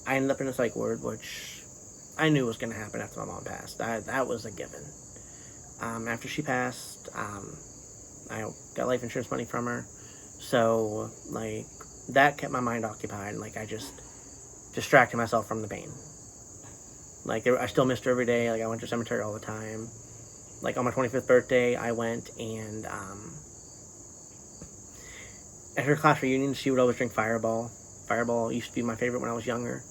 I ended up in a psych ward, which I knew was going to happen after my mom passed. That was a given. After she passed, I got life insurance money from her. So, like, that kept my mind occupied. Like, I just distracted myself from the pain. Like, I still missed her every day. Like, I went to the cemetery all the time. Like, on my 25th birthday, I went and, at her class reunion, she would always drink Fireball. Fireball used to be my favorite when I was younger.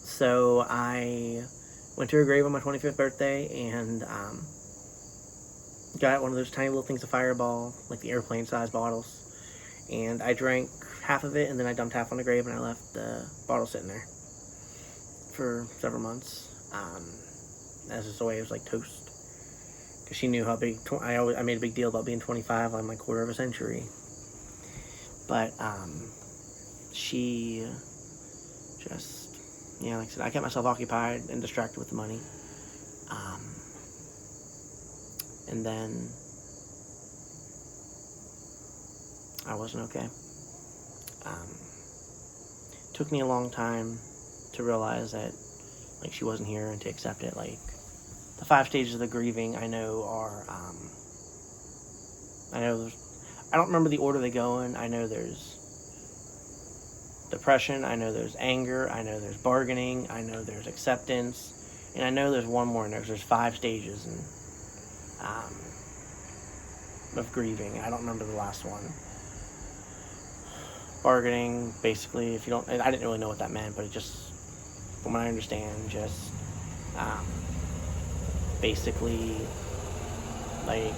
So I went to her grave on my 25th birthday and, got one of those tiny little things of Fireball, like the airplane-sized bottles. And I drank half of it, and then I dumped half on the grave, and I left the bottle sitting there for several months. As just always, like toast. Because she knew how big, I made a big deal about being 25 on my quarter of a century. But, she just, yeah, like I said, I kept myself occupied and distracted with the money. And then I wasn't okay. Took me a long time to realize that, like, she wasn't here and to accept it. Like, the 5 stages of the grieving I know are, I don't remember the order they go in. I know there's depression, I know there's anger, I know there's bargaining, I know there's acceptance, and I know there's one more in there, 'cause there's 5 stages of grieving. I don't remember the last one. Bargaining, basically, if you don't, I didn't really know what that meant, but it just, from what I understand, just, basically, like,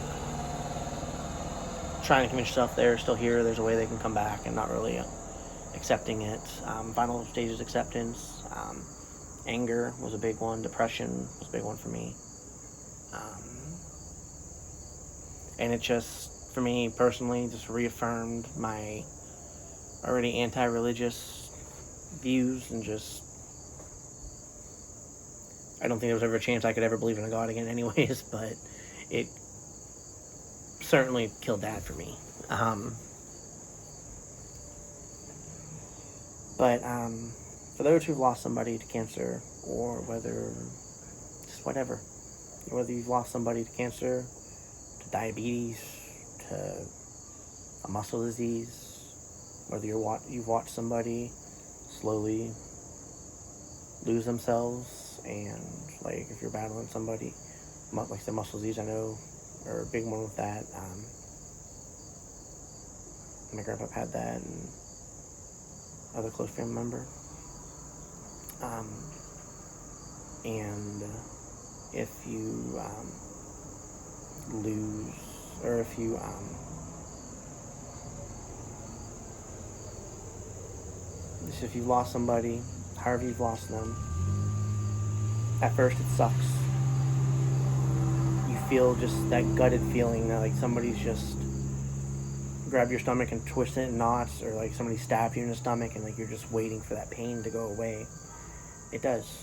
trying to convince yourself they're still here, there's a way they can come back, and not really accepting it. Final stage is acceptance. Anger was a big one. Depression was a big one for me. And it just, for me personally, just reaffirmed my already anti-religious views, and just, I don't think there was ever a chance I could ever believe in a God again anyways, but it certainly killed that for me. But for those who've lost somebody to cancer, or just whatever, whether you've lost somebody to cancer, to diabetes, to a muscle disease, whether you've watched somebody slowly lose themselves, and, like, if you're battling somebody, like I said, muscle disease, I know, are a big one with that. My grandpa had that, and other close family member. And if you lose, or if you just if you've lost somebody, however you've lost them, at first it sucks. You feel just that gutted feeling that like somebody's just grabbed your stomach and twisted it in knots, or like somebody stabbed you in the stomach and like you're just waiting for that pain to go away. It does.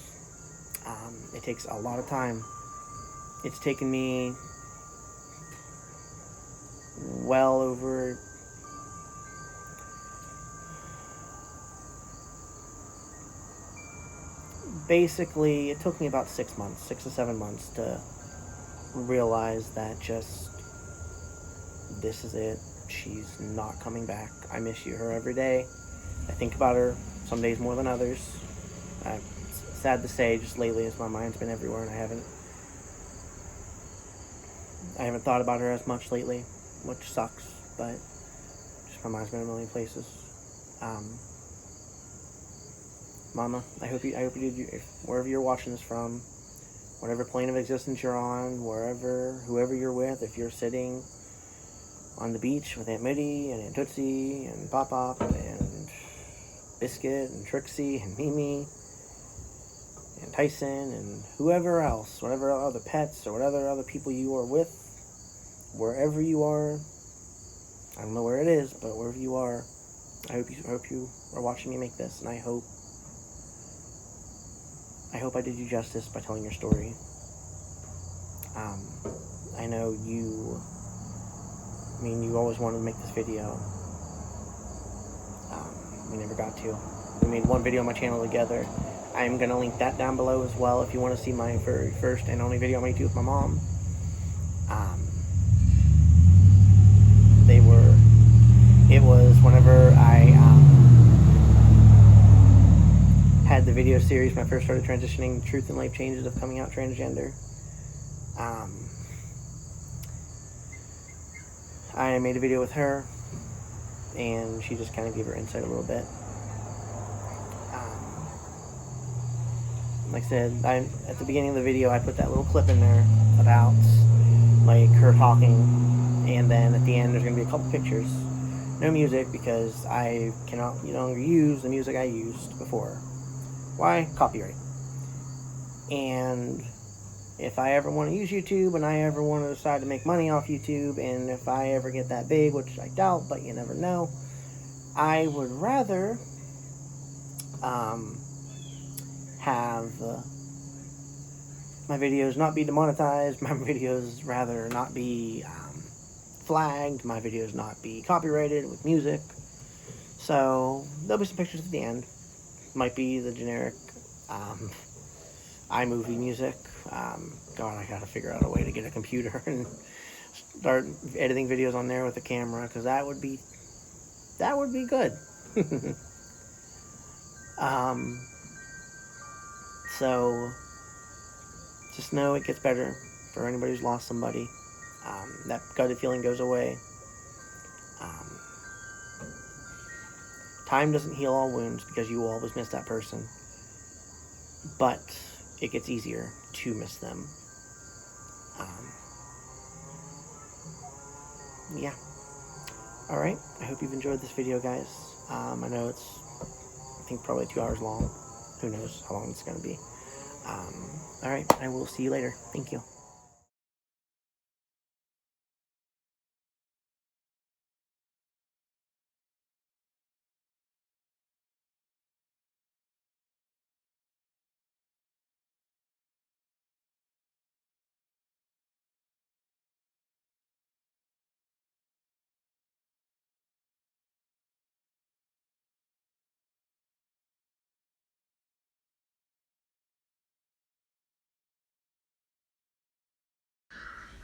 It takes a lot of time. It's taken me well over basically, it took me about 6 to 7 months to realize that just, this is it. She's not coming back. I miss her every day. I think about her some days more than others. It's sad to say, just lately, as my mind's been everywhere, and I haven't thought about her as much lately, which sucks, but just my mind's been in a million places. Mama, I hope you did, wherever you're watching this from, whatever plane of existence you're on, whoever you're with, if you're sitting on the beach with Aunt Mitty and Aunt Tootsie and Pop and Biscuit and Trixie and Mimi and Tyson and whoever else, whatever other pets or whatever other people you are with, wherever you are, I don't know where it is, but wherever you are, I hope you are watching me make this, and I hope I did you justice by telling your story. I know you always wanted to make this video. We never got to. We made one video on my channel together. I'm going to link that down below as well if you want to see my very first and only video I made with my mom. It was whenever I had the video series when I first started transitioning, Truth and Life Changes of Coming Out Transgender. I made a video with her, and she just kind of gave her insight a little bit. Like I said, at the beginning of the video, I put that little clip in there about like her talking, and then at the end there's going to be a couple pictures. No music, because I cannot no longer use the music I used before. Why? Copyright. And if I ever want to use YouTube, and I ever want to decide to make money off YouTube, and if I ever get that big, which I doubt, but you never know, I would rather have my videos not be demonetized, my videos rather not be flagged, my videos not be copyrighted with music. So there'll be some pictures at the end. Might be the generic iMovie music. God, I gotta figure out a way to get a computer and start editing videos on there with a camera, because that would be good. So just know it gets better for anybody who's lost somebody. That gutted feeling goes away. Time doesn't heal all wounds, because you will always miss that person. But it gets easier to miss them. Yeah. Alright, I hope you've enjoyed this video, guys. I know it's, I think, probably 2 hours long. Who knows how long it's going to be. Alright, I will see you later. Thank you.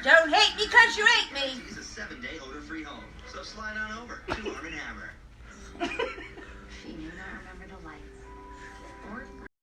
Don't hate me 'cause you hate me. It's a 7-day odor-free home, so slide on over to Arm & Hammer. She may not remember the lights.